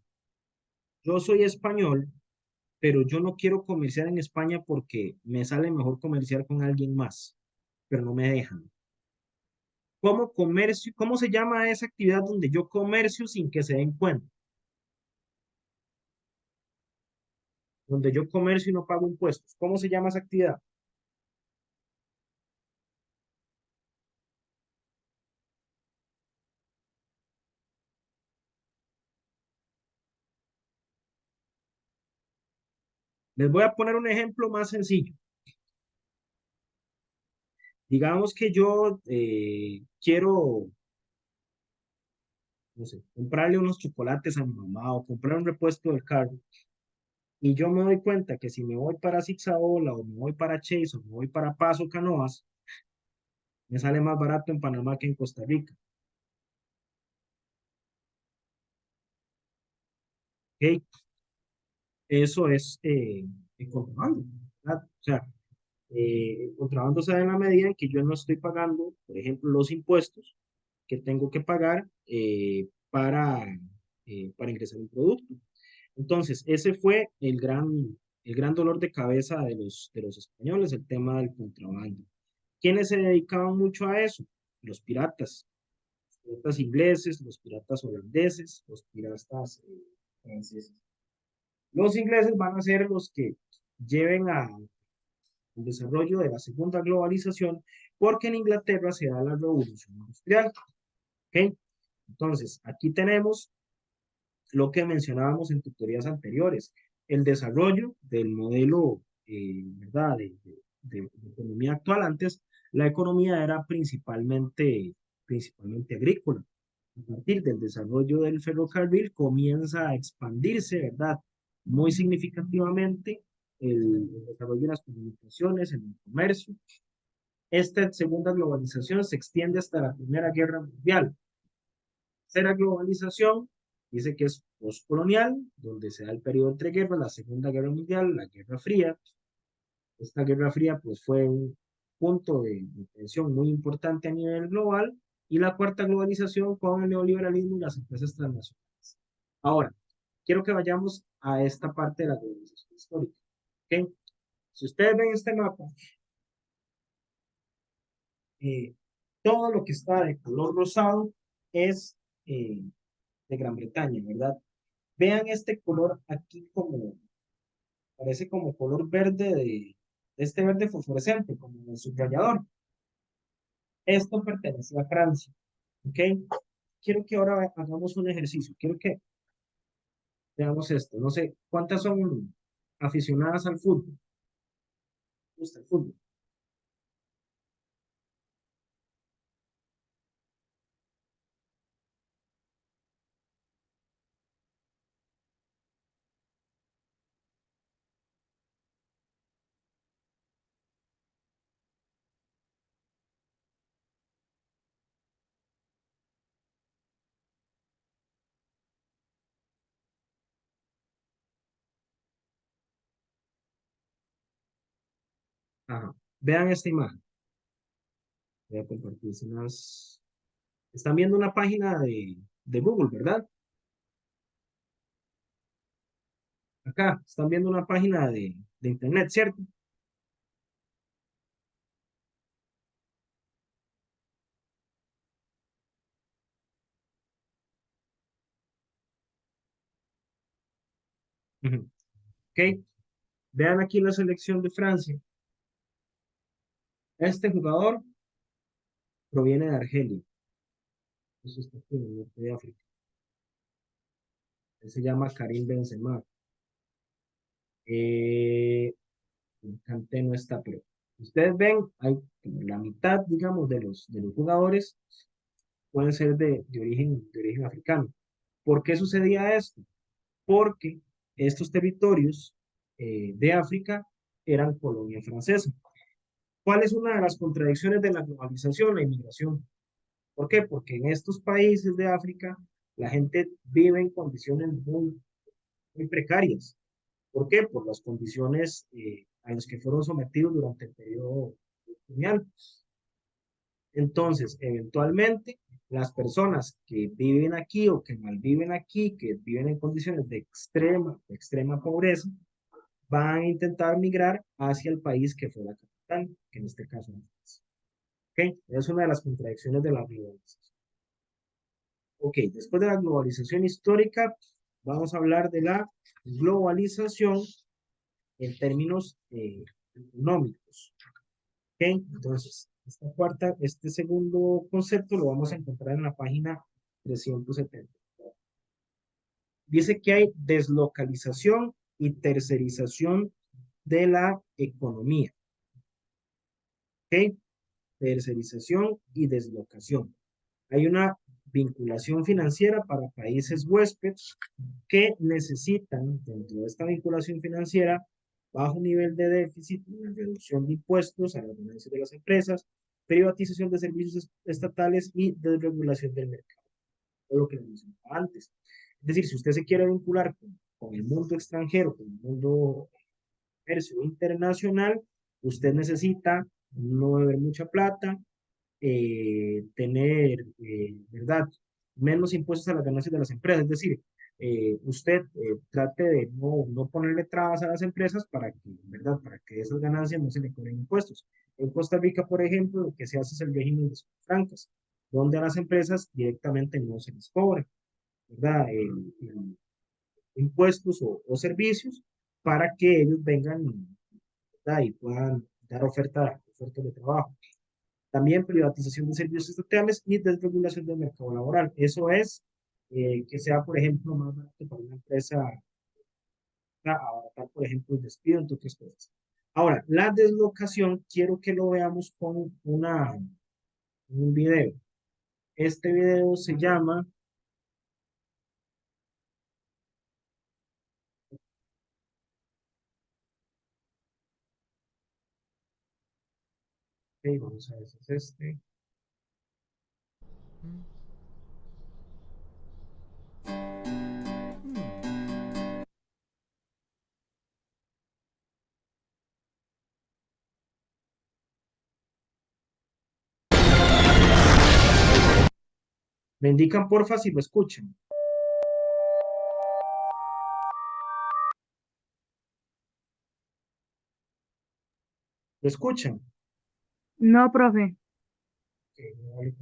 Yo soy español, pero yo no quiero comerciar en España porque me sale mejor comerciar con alguien más, pero no me dejan. ¿Cómo comercio? ¿Cómo se llama esa actividad donde yo comercio sin que se den cuenta? Donde yo comercio y no pago impuestos. ¿Cómo se llama esa actividad? Les voy a poner un ejemplo más sencillo. Digamos que yo quiero, no sé, comprarle unos chocolates a mi mamá o comprar un repuesto del carro. Y yo me doy cuenta que si me voy para Zixaola o me voy para Chase o me voy para Paso Canoas, me sale más barato en Panamá que en Costa Rica. ¿Ok? Eso es el contrabando, ¿verdad? O sea, el contrabando se da en la medida en que yo no estoy pagando, por ejemplo, los impuestos que tengo que pagar para ingresar un producto. Entonces, ese fue el gran dolor de cabeza de los españoles, el tema del contrabando. ¿Quiénes se dedicaban mucho a eso? Los piratas ingleses, los piratas holandeses, los piratas franceses. Los ingleses van a ser los que lleven al desarrollo de la segunda globalización, porque en Inglaterra se da la revolución industrial. ¿Ok? Entonces, aquí tenemos lo que mencionábamos en tutorías anteriores, el desarrollo del modelo, ¿verdad? De economía actual. Antes, la economía era principalmente agrícola. A partir del desarrollo del ferrocarril comienza a expandirse, ¿verdad? Muy significativamente el desarrollo de las comunicaciones, en el comercio. Esta segunda globalización se extiende hasta la Primera Guerra Mundial. Tercera globalización dice que es postcolonial, donde se da el periodo entre guerras, la Segunda Guerra Mundial, la Guerra Fría. Esta Guerra Fría pues fue un punto de tensión muy importante a nivel global, y la cuarta globalización con el neoliberalismo y las empresas transnacionales. Ahora, quiero que vayamos a esta parte de la globalización histórica. ¿Okay? Si ustedes ven este mapa, eh, todo lo que está de color rosado es de Gran Bretaña, ¿verdad? Vean este color aquí como, parece como color verde de este verde fosforescente, como el subrayador. Esto pertenece a Francia, ¿ok? Quiero que ahora hagamos un ejercicio. Quiero que veamos esto. No sé, ¿cuántas son aficionadas al fútbol? ¿Me gusta el fútbol? Ajá. Vean esta imagen. Voy a compartir unas... Están viendo una página de Google, ¿verdad? Acá, están viendo una página de Internet, ¿cierto? Ujú. ¿Ok? Vean aquí la selección de Francia. Este jugador proviene de Argelia. Eso está aquí en el norte de África. Él se llama Karim Benzema. Eh, Kanté no está, pero ustedes ven, hay como la mitad, digamos, de los jugadores pueden ser de origen africano. ¿Por qué sucedía esto? Porque estos territorios de África eran colonia francesa. ¿Cuál es una de las contradicciones de la globalización? La inmigración. ¿Por qué? Porque en estos países de África la gente vive en condiciones muy, muy precarias. ¿Por qué? Por las condiciones a las que fueron sometidos durante el periodo colonial. Entonces, eventualmente, las personas que viven aquí o que malviven aquí, que viven en condiciones de extrema pobreza, van a intentar migrar hacia el país que fue la capital, que en este caso es Francia. ¿Ok? Es una de las contradicciones de la globalización. Ok, después de la globalización histórica, vamos a hablar de la globalización en términos económicos. ¿Ok? Entonces, este segundo concepto lo vamos a encontrar en la página 370. Dice que hay deslocalización y tercerización de la economía. ¿Ok? Tercerización y deslocación. Hay una vinculación financiera para países huéspedes que necesitan, dentro de esta vinculación financiera, bajo nivel de déficit, reducción de impuestos a las ganancias de las empresas, privatización de servicios estatales y desregulación del mercado. Es lo que les mencionaba antes. Es decir, si usted se quiere vincular con el mundo extranjero, con el mundo comercio internacional, usted necesita no beber mucha plata, tener, ¿verdad? Menos impuestos a las ganancias de las empresas. Es decir, usted trate de no ponerle trabas a las empresas para que, ¿verdad? Para que esas ganancias no se le cobren impuestos. En Costa Rica, por ejemplo, lo que se hace es el régimen de zonas francas, donde a las empresas directamente no se les cobra, ¿verdad? Impuestos o servicios para que ellos vengan, ¿verdad? Y puedan dar oferta de trabajo. También privatización de servicios estatales y desregulación del mercado laboral. Eso es que sea, por ejemplo, más barato para una empresa abaratar, por ejemplo, el despido, entre otras cosas. Ahora, la deslocación, quiero que lo veamos con un video. Este video se llama, ok, vamos a ver si es este. Me indican porfa si lo escuchan. ¿Lo escuchan? No, profe. Ok, vale.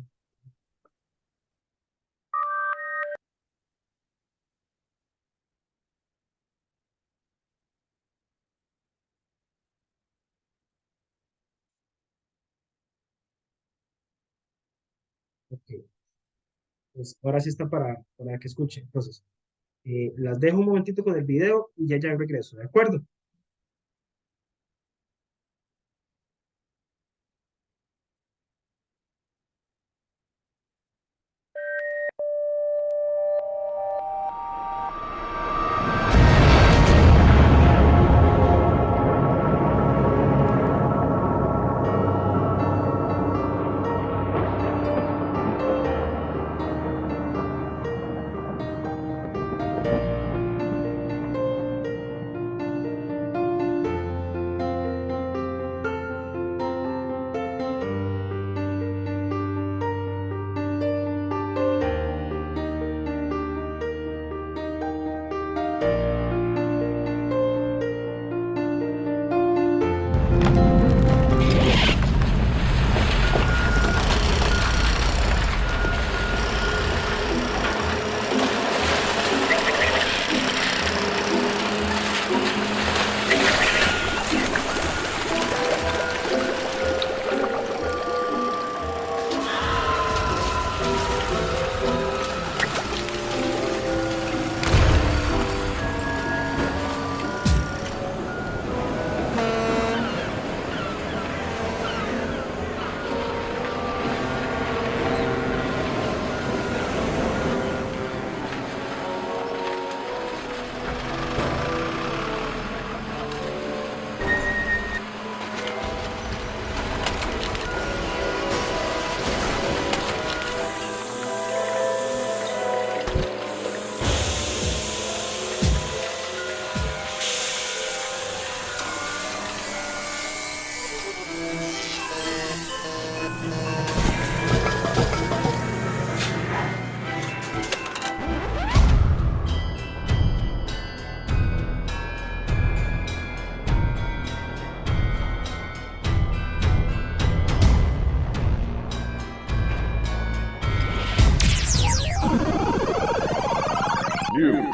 Ok, pues ahora sí está para que escuchen. Entonces, las dejo un momentito con el video y ya regreso, ¿de acuerdo?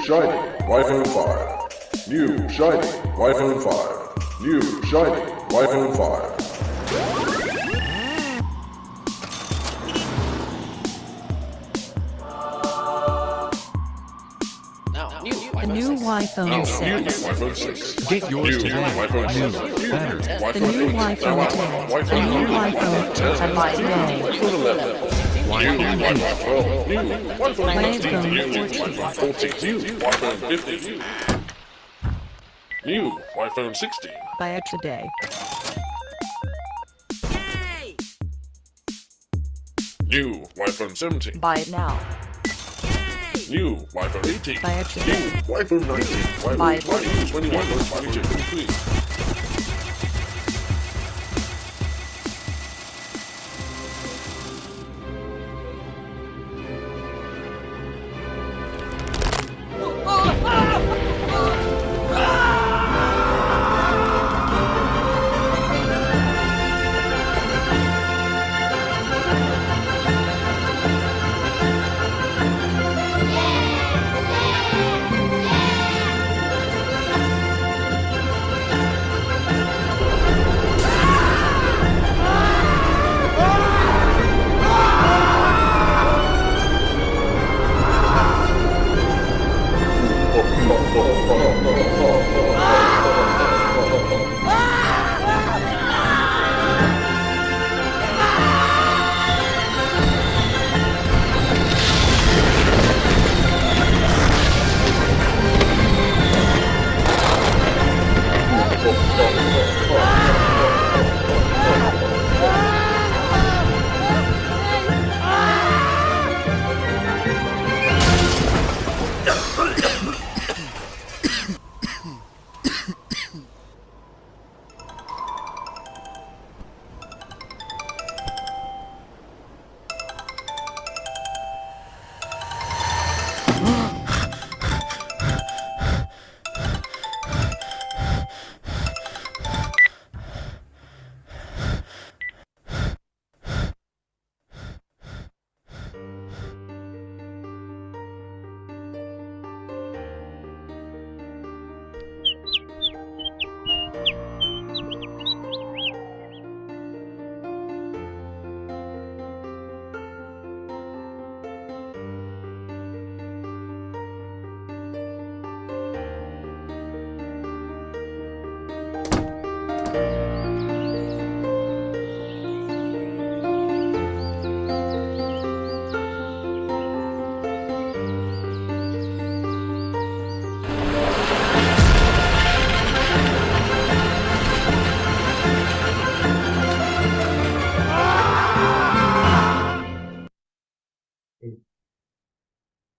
shiny iPhone 5. New shiny iPhone 5. New shiny iPhone 5. The new iPhone 6. Get yours New today. iPhone 7. New, better. The new iPhone 10. The new iPhone 10. Buy it today. iPhone 12. New iPhone iPhone 13. New 14. iPhone 14. New iPhone 15. New iPhone 16. Buy it today. New iPhone 17. Buy it now. New iPhone 18. Buy it today. New iPhone 19. Buy iPhone it 20. 21. 22. Complete.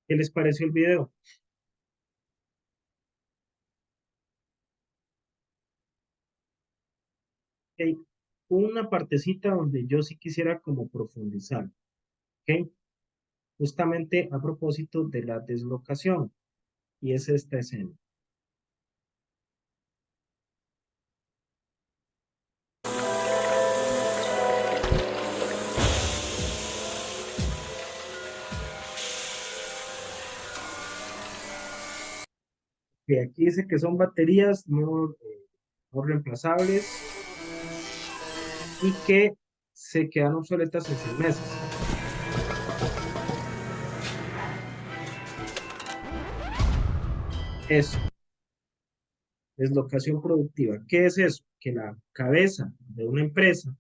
¿Qué les pareció el video? Ok, una partecita donde yo sí quisiera como profundizar, ¿ok? Justamente a propósito de la deslocación, y es esta escena. Que aquí dice que son baterías no reemplazables y que se quedan obsoletas en 6 meses. Eso, deslocación productiva. ¿Qué es eso? Que la cabeza de una empresa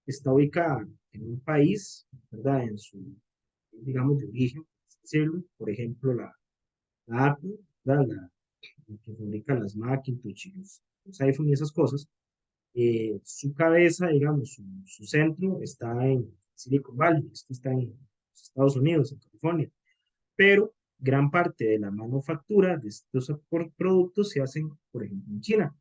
está ubicada en un país, ¿verdad? En su, digamos, de origen, por así decirlo. Por ejemplo, la Apple, ¿verdad? La que fabrica las Macintosh y los iPhone y esas cosas. Su cabeza, digamos, su centro está en Silicon Valley, esto está en Estados Unidos, en California, pero gran parte de la manufactura de estos productos se hacen, por ejemplo, en China.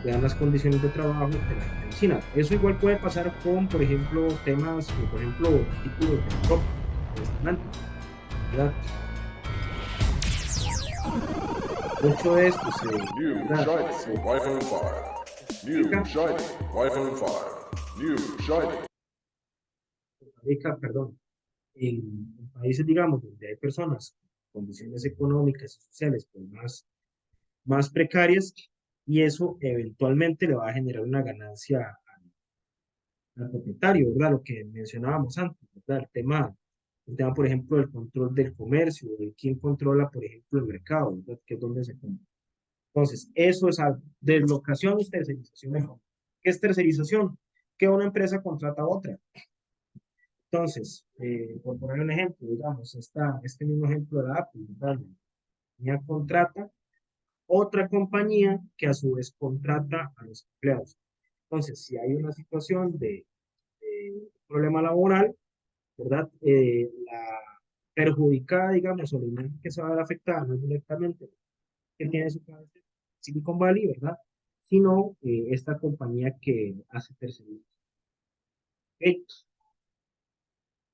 Vean las condiciones de trabajo de la gente en China. Eso igual puede pasar con, por ejemplo, temas, como por ejemplo, artículos de ropa, de vestimenta, ¿verdad? Mucho de esto New ¿verdad? shiny iPhone 5. New shiny iPhone 5. New shiny. Fabrica, perdón, en países, digamos, donde hay personas condiciones económicas y sociales pues, más precarias, y eso eventualmente le va a generar una ganancia al propietario, ¿verdad? Lo que mencionábamos antes, ¿verdad? El tema, por ejemplo, del control del comercio, de quién controla, por ejemplo, el mercado, ¿verdad? Que es donde se compra. Entonces, eso es algo. Deslocación y tercerización mejor. ¿Qué es tercerización? Que una empresa contrata a otra. Entonces, por poner un ejemplo, digamos, este mismo ejemplo de la Apple, ¿verdad? La compañía contrata otra compañía que a su vez contrata a los empleados. Entonces, si hay una situación de problema laboral, ¿verdad? La perjudicada, digamos, o la imagen que se va a ver afectada no es directamente que tiene su cabeza Silicon Valley, ¿verdad? Sino esta compañía que hace tercerismo. Ok.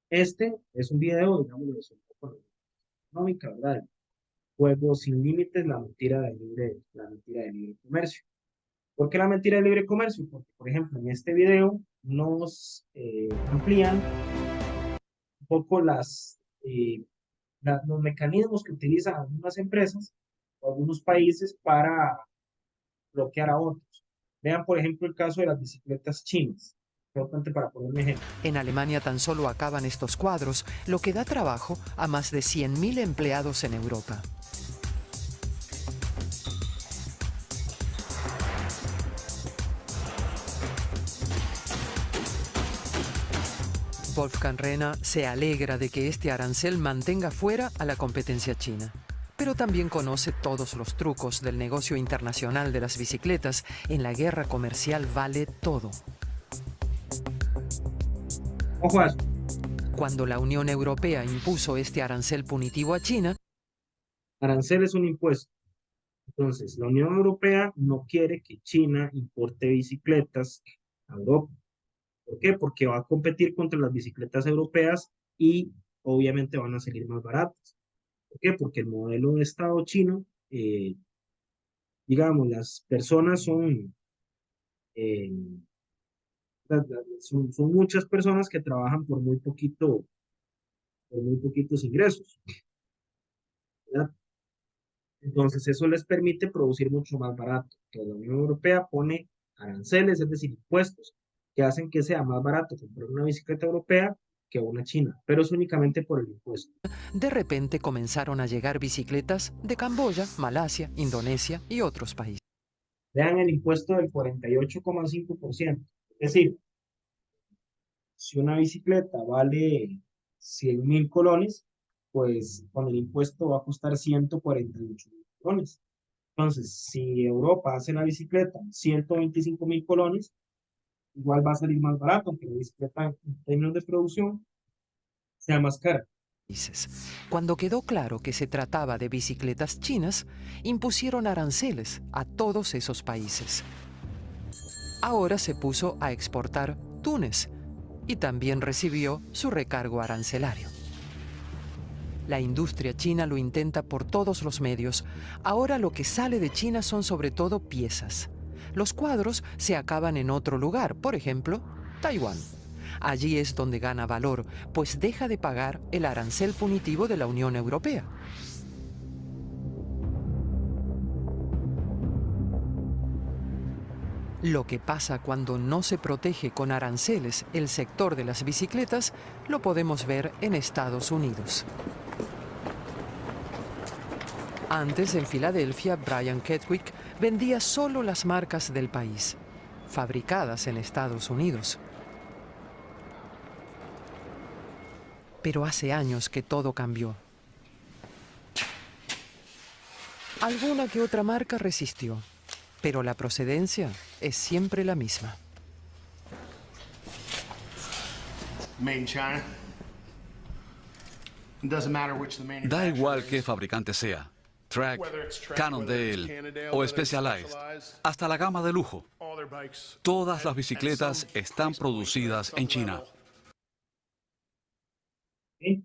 Este es un video, digamos, de su económica, ¿verdad? Juego sin límites, la mentira del libre comercio. ¿Por qué la mentira del libre comercio? Porque, por ejemplo, en este video nos amplían un poco los mecanismos que utilizan algunas empresas o algunos países para bloquear a otros. Vean, por ejemplo, el caso de las bicicletas chinas. Importante para poner un ejemplo. En Alemania tan solo acaban estos cuadros, lo que da trabajo a más de 100.000 empleados en Europa. Wolfgang Rehna se alegra de que este arancel mantenga fuera a la competencia china. Pero también conoce todos los trucos del negocio internacional de las bicicletas. En la guerra comercial vale todo. Ojo a eso. Cuando la Unión Europea impuso este arancel punitivo a China, Arancel es un impuesto. Entonces, la Unión Europea no quiere que China importe bicicletas a Europa. ¿Por qué? Porque va a competir contra las bicicletas europeas y obviamente van a salir más baratas. ¿Por qué? Porque el modelo de Estado chino, digamos, las personas eh, son muchas personas que trabajan por muy poquitos ingresos, ¿verdad? Entonces, eso les permite producir mucho más barato. Que la Unión Europea pone aranceles, es decir, impuestos, que hacen que sea más barato comprar una bicicleta europea que una china, pero es únicamente por el impuesto. de repente comenzaron a llegar bicicletas de Camboya, Malasia, Indonesia y otros países. Vean el impuesto del 48,5%. Es decir, si una bicicleta vale 100.000 colones, pues con el impuesto va a costar 148.000 colones. Entonces, si Europa hace la bicicleta 125.000 colones, igual va a salir más barato, aunque la bicicleta en términos de producción sea más cara. Cuando quedó claro que se trataba de bicicletas chinas, impusieron aranceles a todos esos países. Ahora se puso a exportar tunes y también recibió su recargo arancelario. La industria china lo intenta por todos los medios. Ahora lo que sale de China son sobre todo piezas. Los cuadros se acaban en otro lugar, por ejemplo, Taiwán. Allí es donde gana valor, pues deja de pagar el arancel punitivo de la Unión Europea. Lo que pasa cuando no se protege con aranceles el sector de las bicicletas lo podemos ver en Estados Unidos. Antes, en Filadelfia, Brian Ketwick vendía solo las marcas del país, fabricadas en Estados Unidos. Pero hace años que todo cambió. Alguna que otra marca resistió, pero la procedencia es siempre la misma. Made in China. It doesn't matter which the Da manufacturer igual is. qué fabricante sea, Trek, Whether it's Trek, Cannondale whether it's Cannondale, o whether it's Specialized, Specialized, hasta la gama de lujo. all their bikes Todas las at bicicletas some están price point, producidas at some en China. level. ¿Sí?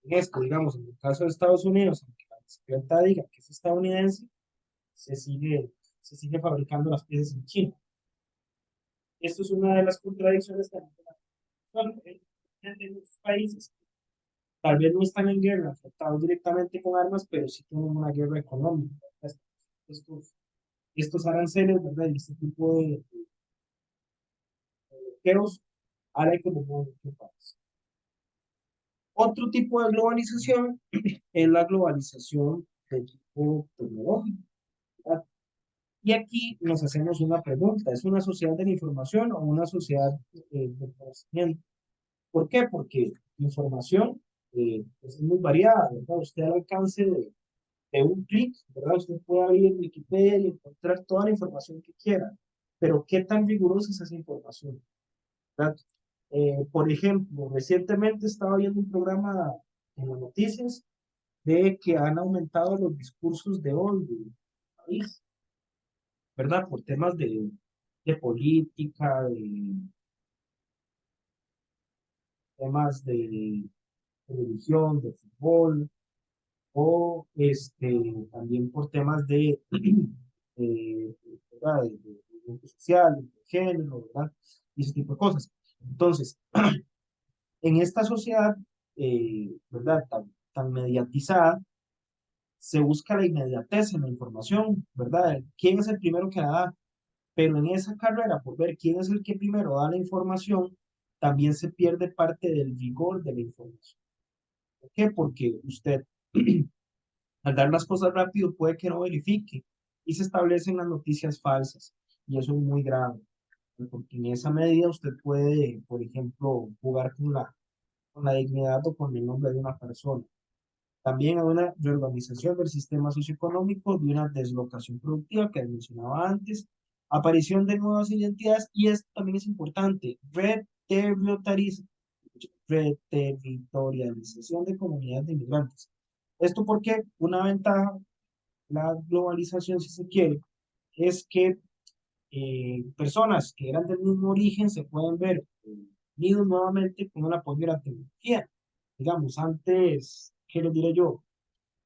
En esto, digamos, en el caso de Estados Unidos, aunque la bicicleta diga que es estadounidense, se sigue fabricando las piezas en China. Esto es una de las contradicciones también de muchos países Tal vez no están en guerra, enfrentados directamente con armas, pero sí tienen una guerra económica. Estos, estos aranceles, ¿verdad? Y este tipo de bloqueos hará que nos muevan mucho país. Otro tipo de globalización es la globalización de tipo tecnológico, ¿verdad? Y aquí nos hacemos una pregunta, ¿es una sociedad de la información o una sociedad del conocimiento? ¿Por qué? Porque la información pues, es muy variada, ¿verdad? Usted al alcance de un clic, ¿verdad? Usted puede abrir Wikipedia y encontrar toda la información que quiera, pero ¿qué tan rigurosa es esa información? ¿Verdad? Por ejemplo, recientemente estaba viendo un programa en las noticias de que han aumentado los discursos de odio en el país, ¿verdad? Por temas de política, de temas de religión, de fútbol, o también por temas de, ¿verdad? De movimiento social, de género, ¿verdad? Y ese tipo de cosas. Entonces, en esta sociedad, ¿verdad? Tan mediatizada, se busca la inmediatez en la información, ¿verdad? ¿Quién es el primero que la da? Pero en esa carrera, por ver quién es el que primero da la información, también se pierde parte del vigor de la información. ¿Por qué? Porque usted, al dar las cosas rápido, puede que no verifique y se establecen las noticias falsas. Y eso es muy grave, porque en esa medida usted puede, por ejemplo, jugar con la dignidad o con el nombre de una persona. También hay una reorganización del sistema socioeconómico, de una deslocación productiva que mencionaba antes, aparición de nuevas identidades y esto también es importante, reterritorialización de comunidades de inmigrantes. Esto porque una ventaja, la globalización si se quiere, es que personas que eran del mismo origen se pueden ver unidos nuevamente con el apoyo de la tecnología. Digamos, antes, ¿qué les diré yo?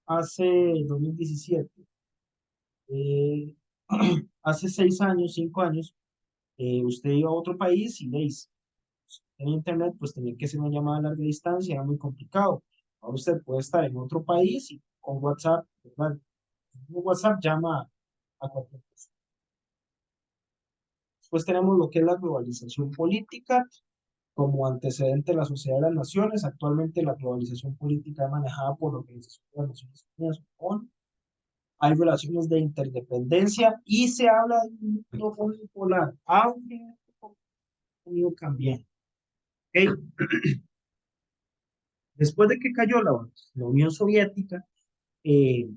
Hace 2017, eh, hace 6 años, 5 años, usted iba a otro país y veis, en internet, pues tenía que hacer una llamada a larga distancia, era muy complicado. Ahora usted puede estar en otro país y con WhatsApp, ¿verdad? Con WhatsApp llama a cualquier persona. Después tenemos lo que es la globalización política como antecedente de la Sociedad de las Naciones. Actualmente la globalización política es manejada por la Organización de las Naciones Unidas, ONU. Hay relaciones de interdependencia y se habla de un mundo unipolar, aunque ha venido cambiando. ¿Okay? Después de que cayó la Unión Soviética, eh,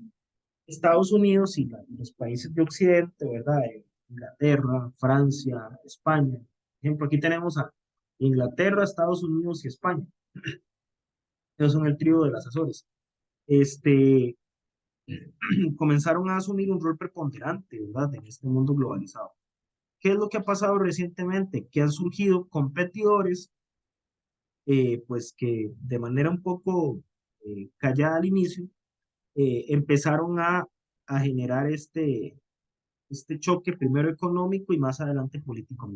Estados Unidos y los países de Occidente, ¿verdad? Inglaterra, Francia, España. Por ejemplo, aquí tenemos a Inglaterra, Estados Unidos y España. Ellos son el trío de las Azores. Este, comenzaron a asumir un rol preponderante, ¿verdad? En este mundo globalizado. ¿Qué es lo que ha pasado recientemente? Que han surgido competidores, pues que de manera un poco callada al inicio, empezaron a generar este choque primero económico y más adelante político,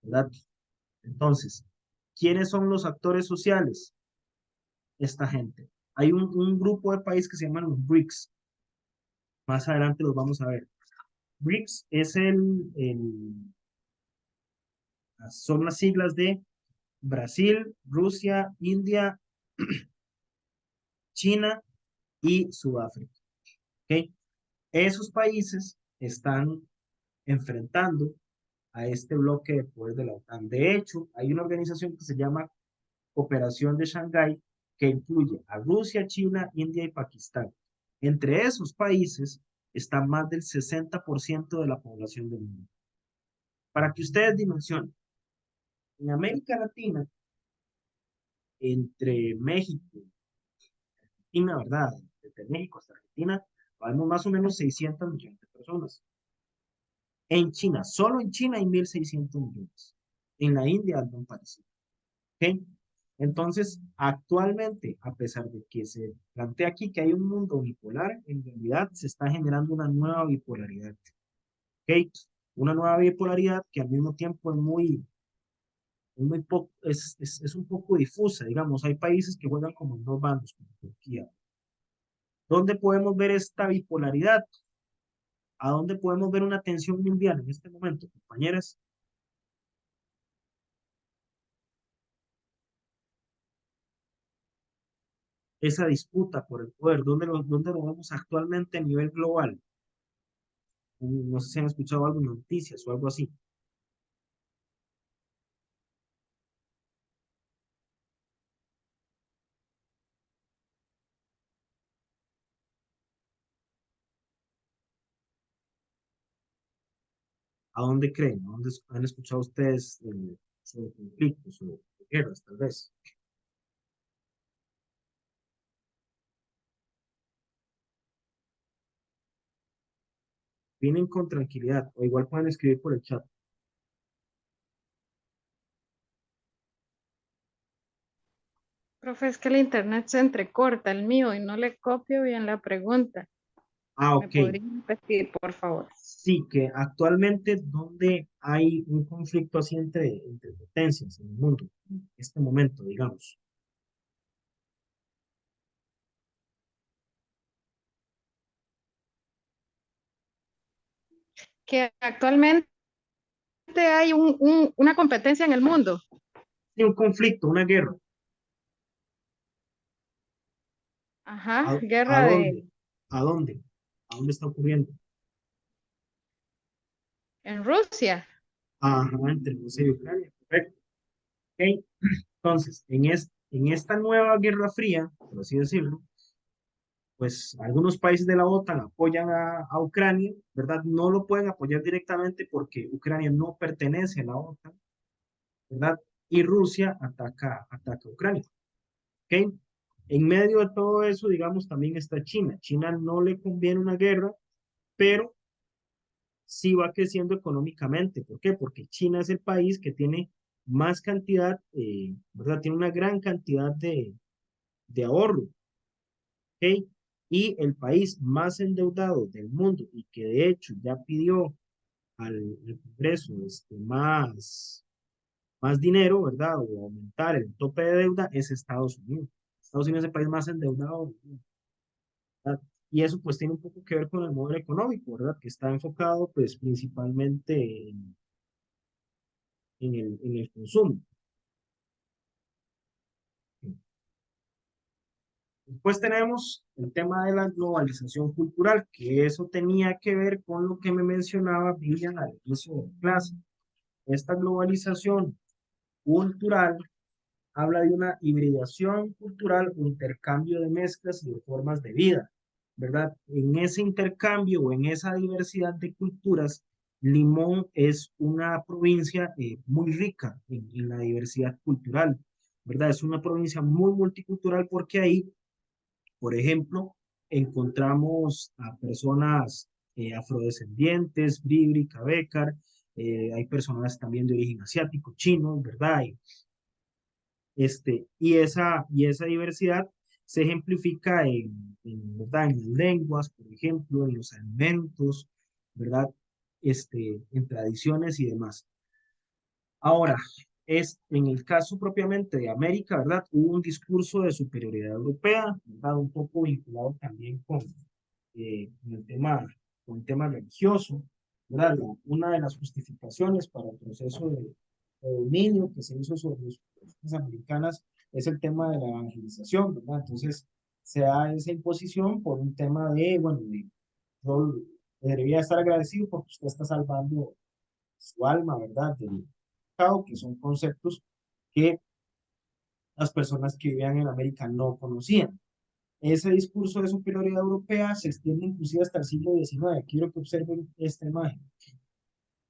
¿verdad? Entonces, ¿quiénes son los actores sociales? Esta gente. Hay un grupo de países que se llaman los BRICS. Más adelante los vamos a ver. BRICS es son las siglas de Brasil, Rusia, India, China y Sudáfrica. ¿Okay? Esos países están enfrentando a este bloque de poder de la OTAN. De hecho, hay una organización que se llama Cooperación de Shanghái que incluye a Rusia, China, India y Pakistán. Entre esos países está más del 60% de la población del mundo. Para que ustedes dimensionen, en América Latina, entre México y la verdad, desde México hasta Argentina, vamos más o menos 600 millones de personas. En China, solo en China hay 1.600 millones. En la India algo parecido. ¿Okay? Entonces, actualmente, a pesar de que se plantea aquí que hay un mundo bipolar, en realidad se está generando una nueva bipolaridad. ¿Okay? Una nueva bipolaridad que al mismo tiempo es muy es un poco difusa, digamos, hay países que juegan como en dos bandos, como Turquía. ¿Dónde podemos ver esta bipolaridad? ¿A dónde podemos ver una tensión mundial en este momento, compañeras? Esa disputa por el poder, dónde lo vemos actualmente a nivel global? No sé si han escuchado algo en noticias o algo así. ¿A dónde creen? ¿A dónde han escuchado ustedes sobre conflictos o guerras, tal vez? Vienen con tranquilidad, o igual pueden escribir por el chat. Profe, es que el internet se entrecorta el mío y no le copio bien la pregunta. Ah, ¿Me ok. podría repetir, por favor? Sí, que actualmente donde hay un conflicto así entre potencias en el mundo, en este momento, digamos. Que actualmente hay una competencia en el mundo. Sí, un conflicto, una guerra. Ajá, ¿A guerra dónde? ¿A dónde? ¿A dónde está ocurriendo? en Rusia. Ajá, entre Rusia y Ucrania, correcto. Ok. Entonces, en esta nueva Guerra Fría, por así decirlo, pues algunos países de la OTAN apoyan a Ucrania, ¿verdad? No lo pueden apoyar directamente porque Ucrania no pertenece a la OTAN, ¿verdad? Y Rusia ataca a Ucrania, ¿ok? En medio de todo eso, digamos, también está China. China no le conviene una guerra, pero sí va creciendo económicamente. ¿Por qué? Porque China es el país que tiene más cantidad, ¿verdad? Tiene una gran cantidad de ahorro, ¿ok? Y el país más endeudado del mundo y que de hecho ya pidió al Congreso más dinero, ¿verdad? O aumentar el tope de deuda es Estados Unidos. Estados Unidos es el país más endeudado del mundo, ¿verdad? Y eso pues tiene un poco que ver con el modelo económico, ¿verdad? Que está enfocado pues principalmente en el consumo. Después tenemos el tema de la globalización cultural, que eso tenía que ver con lo que me mencionaba Vivian al inicio de la clase. Esta globalización cultural habla de una hibridación cultural o intercambio de mezclas y de formas de vida, ¿verdad? En ese intercambio o en esa diversidad de culturas, Limón es una provincia muy rica en la diversidad cultural, ¿verdad? Es una provincia muy multicultural porque ahí, por ejemplo, encontramos a personas afrodescendientes, Bribri, Cabécar, hay personas también de origen asiático, chino, ¿verdad? Y esa diversidad se ejemplifica ¿verdad? En las lenguas, por ejemplo, en los alimentos, ¿verdad? En tradiciones y demás. Ahora, en el caso propiamente de América, ¿verdad? Hubo un discurso de superioridad europea, ¿verdad? Un poco vinculado también con el tema religioso, ¿verdad? Una de las justificaciones para el proceso de dominio que se hizo sobre las poblaciones americanas es el tema de la evangelización, ¿verdad? Entonces, se da esa imposición por un tema bueno, yo debería estar agradecido porque usted está salvando su alma, ¿verdad? Del pecado, que son conceptos que las personas que vivían en América no conocían. Ese discurso de superioridad europea se extiende inclusive hasta el siglo XIX. Quiero que observen esta imagen.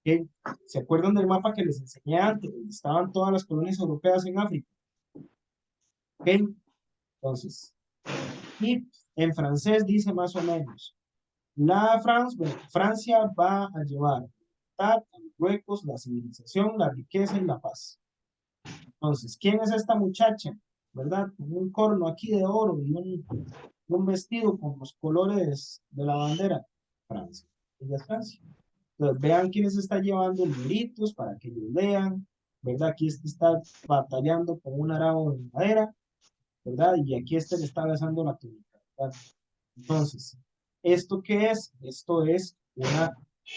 ¿Okay? ¿Se acuerdan del mapa que les enseñé antes? Donde estaban todas las colonias europeas en África. ¿Okay? Entonces, y en francés dice más o menos, Francia va a llevar a Marruecos la civilización, la riqueza y la paz. Entonces, ¿quién es esta muchacha? ¿Verdad? Con un corno aquí de oro y un vestido con los colores de la bandera. Francia. Ella es Francia. Entonces, vean quiénes están llevando libritos para que ellos lean, ¿verdad? Aquí este está batallando con un arado de madera, ¿verdad? Y aquí este le está besando la túnica, ¿verdad? Entonces, ¿esto qué es? Esto es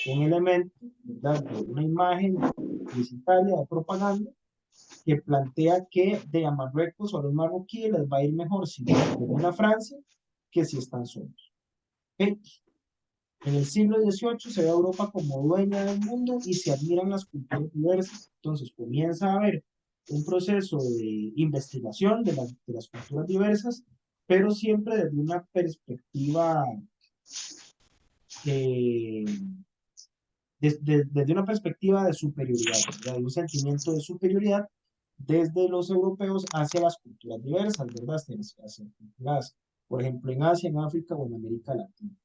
un elemento, ¿verdad? De una imagen publicitaria de propaganda que plantea que de a Marruecos o a los marroquíes les va a ir mejor si vienen a Francia que si están solos. ¿Ok? En el siglo XVIII se ve a Europa como dueña del mundo y se admiran las culturas diversas. Entonces comienza a haber un proceso de investigación de las culturas diversas, pero siempre desde una perspectiva, eh, desde una perspectiva de superioridad, ¿verdad? De un sentimiento de superioridad desde los europeos hacia las culturas diversas, ¿verdad? Hacia culturas, por ejemplo, en Asia, en África o en América Latina.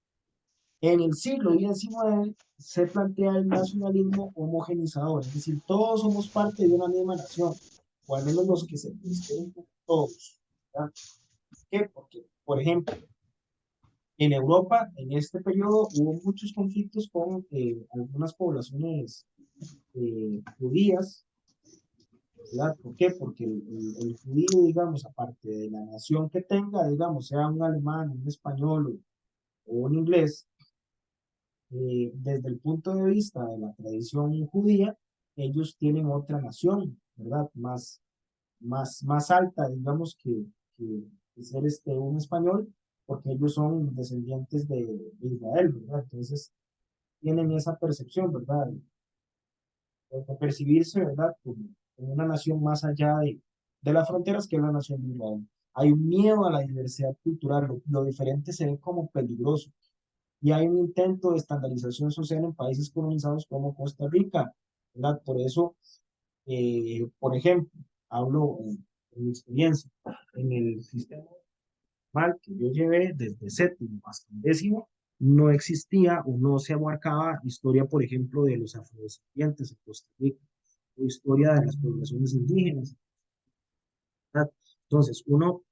En el siglo XIX se plantea el nacionalismo homogenizador, es decir, todos somos parte de una misma nación, o al menos los que se consideren todos, ¿verdad? ¿Por qué? Porque, por ejemplo, en Europa, en este periodo, hubo muchos conflictos con algunas poblaciones judías, ¿verdad? ¿Por qué? Porque el judío, digamos, aparte de la nación que tenga, digamos, sea un alemán, un español o un inglés, desde el punto de vista de la tradición judía, ellos tienen otra nación, ¿verdad? Más alta, digamos, que ser un español, porque ellos son descendientes de Israel, ¿verdad? Entonces, tienen esa percepción, ¿verdad? De percibirse, ¿verdad? Como una nación más allá de las fronteras que es la nación de Israel. Hay un miedo a la diversidad cultural, lo diferente se ve como peligroso. Y hay un intento de estandarización social en países colonizados como Costa Rica, ¿verdad? Por eso, por ejemplo, hablo en mi experiencia, en el sistema mal que yo llevé desde séptimo hasta décimo, no existía o no se abarcaba historia, por ejemplo, de los afrodescendientes en Costa Rica, o historia de las poblaciones indígenas, ¿verdad? Entonces, uno,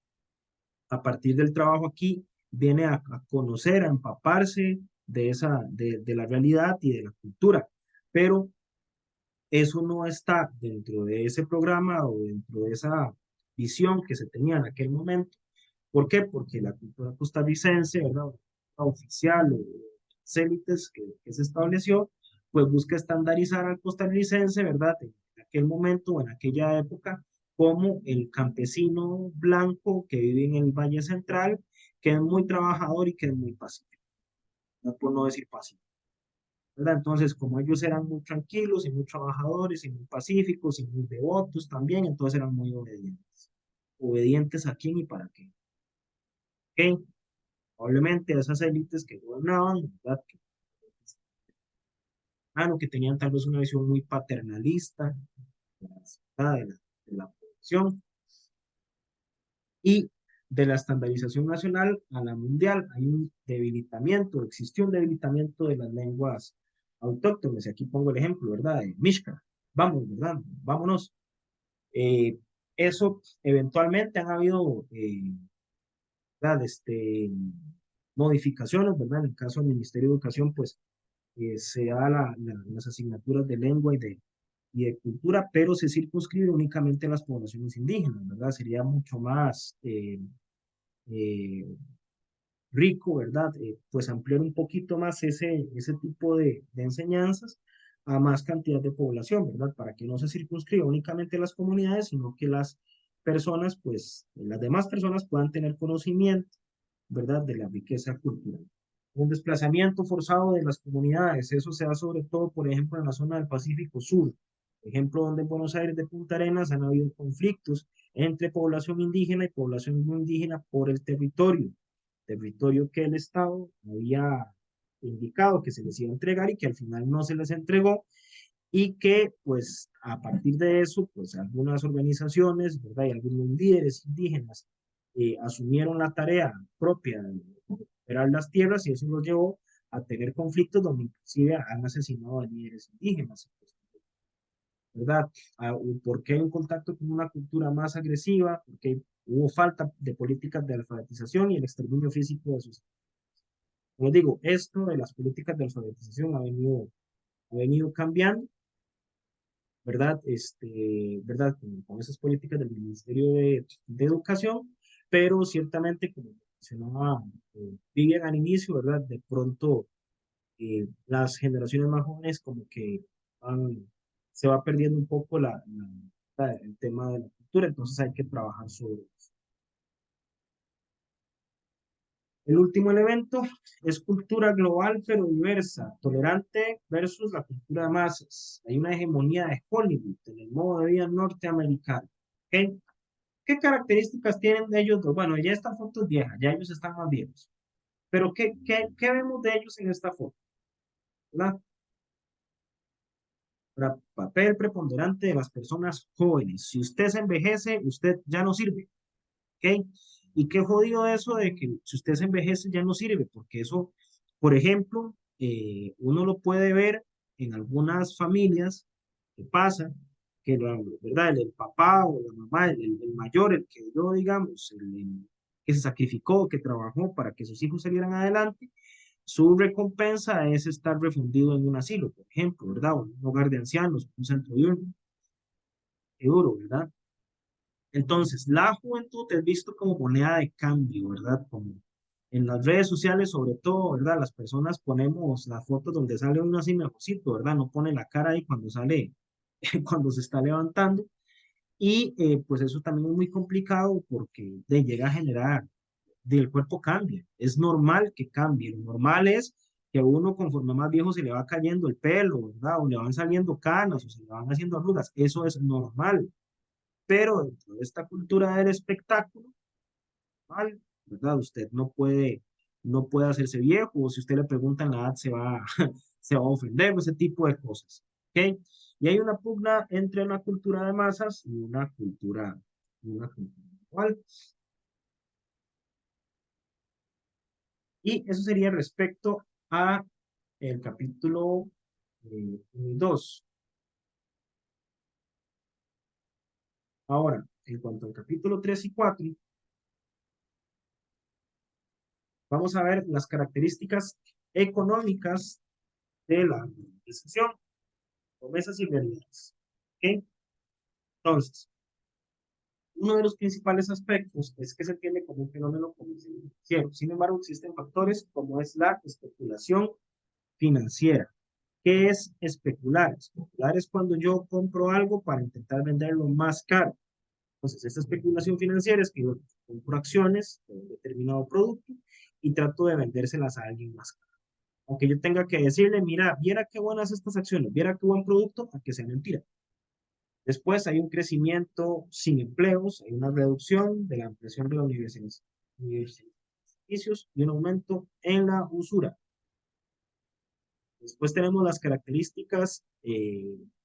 a partir del trabajo aquí, viene a conocer, a empaparse de la realidad y de la cultura, pero eso no está dentro de ese programa o dentro de esa visión que se tenía en aquel momento. ¿Por qué? Porque la cultura costarricense, ¿verdad? Oficial o las élites que se estableció, pues busca estandarizar al costarricense, ¿verdad? En aquel momento o en aquella época, como el campesino blanco que vive en el Valle Central, que es muy trabajador y que es muy pacífico, ¿no? Por no decir pacífico, ¿verdad? Entonces, como ellos eran muy tranquilos y muy trabajadores y muy pacíficos y muy devotos también, entonces eran muy obedientes. ¿Obedientes a quién y para qué? ¿Ok? Probablemente esas élites que gobernaban, ¿verdad? Que tenían tal vez una visión muy paternalista de la población y de la estandarización nacional a la mundial. Hay un debilitamiento, existió un debilitamiento de las lenguas autóctonas. Y aquí pongo el ejemplo, ¿verdad? De Mishka. Vamos, ¿verdad? Vámonos. Eh, Eso eventualmente han habido, ¿verdad? Modificaciones, ¿verdad? En el caso del Ministerio de Educación, pues se da las asignaturas de lengua y de cultura, pero se circunscribe únicamente a las poblaciones indígenas, ¿verdad? Sería mucho más eh, rico, ¿verdad? Pues ampliar un poquito más ese tipo de enseñanzas a más cantidad de población, ¿verdad? Para que no se circunscriba únicamente a las comunidades, sino que las personas, pues, las demás personas puedan tener conocimiento, ¿verdad? De la riqueza cultural. Un desplazamiento forzado de las comunidades, eso se da sobre todo, por ejemplo, en la zona del Pacífico Sur. Por ejemplo, donde en Buenos Aires de Punta Arenas han habido conflictos entre población indígena y población no indígena por el territorio que el Estado había indicado que se les iba a entregar y que al final no se les entregó y que pues a partir de eso pues algunas organizaciones, ¿verdad? Y algunos líderes indígenas asumieron la tarea propia de recuperar las tierras y eso los llevó a tener conflictos donde inclusive han asesinado a líderes indígenas, ¿verdad? ¿Por qué hay un contacto con una cultura más agresiva? Porque hubo falta de políticas de alfabetización y el exterminio físico de sus. Como digo, esto de las políticas de alfabetización ha venido cambiando ¿verdad? ¿Verdad? Con esas políticas del Ministerio de Educación, pero ciertamente, como mencionaba Vivian al inicio, ¿verdad? De pronto las generaciones más jóvenes como que se va perdiendo un poco el tema de la cultura, entonces hay que trabajar sobre eso. El último elemento es cultura global pero diversa, tolerante versus la cultura de masas. Hay una hegemonía de Hollywood en el modo de vida norteamericano. ¿Ok? ¿Qué características tienen de ellos dos? Bueno, ya esta foto es vieja, ya ellos están más viejos. Pero ¿qué vemos de ellos en esta foto? ¿Verdad? Papel preponderante de las personas jóvenes. Si usted se envejece, usted ya no sirve. ¿Ok? Y qué jodido eso de que si usted se envejece ya no sirve, porque eso, por ejemplo, uno lo puede ver en algunas familias que pasa, que ¿verdad? El papá o la mamá, el mayor, el que dio, digamos, que se sacrificó, que trabajó para que sus hijos salieran adelante, su recompensa es estar refundido en un asilo, por ejemplo, ¿verdad? O en un hogar de ancianos, un centro diurno. Qué duro, ¿verdad? Entonces, la juventud es visto como moneda de cambio, ¿verdad? Como en las redes sociales, sobre todo, ¿verdad? Las personas ponemos las fotos donde sale uno así mejorcito, ¿verdad? No pone la cara ahí cuando sale, cuando se está levantando. Y pues eso también es muy complicado porque llega a generar, el cuerpo cambia. Es normal que cambie. Lo normal es que a uno conforme más viejo se le va cayendo el pelo, ¿verdad? O le van saliendo canas o se le van haciendo arrugas. Eso es normal. Pero dentro de esta cultura del espectáculo, ¿vale? ¿Verdad? Usted no puede hacerse viejo, o si usted le pregunta la edad se va a ofender, ese tipo de cosas. ¿Ok? Y hay una pugna entre una cultura de masas y una cultura global. Y eso sería respecto a el capítulo 2. Ahora, en cuanto al capítulo 3 y 4, vamos a ver las características económicas de la globalización, promesas y realidades. ¿Ok? Entonces, uno de los principales aspectos es que se tiene como un fenómeno financiero. Sin embargo, existen factores como es la especulación financiera. ¿Qué es especular? Especular es cuando yo compro algo para intentar venderlo más caro. Entonces, esta especulación financiera es que yo compro acciones de un determinado producto y trato de vendérselas a alguien más caro. Aunque yo tenga que decirle, mira, viera qué buenas estas acciones, viera qué buen producto, a que sea mentira. Después hay un crecimiento sin empleos, hay una reducción de la ampliación de la servicios y un aumento en la usura. Después tenemos las características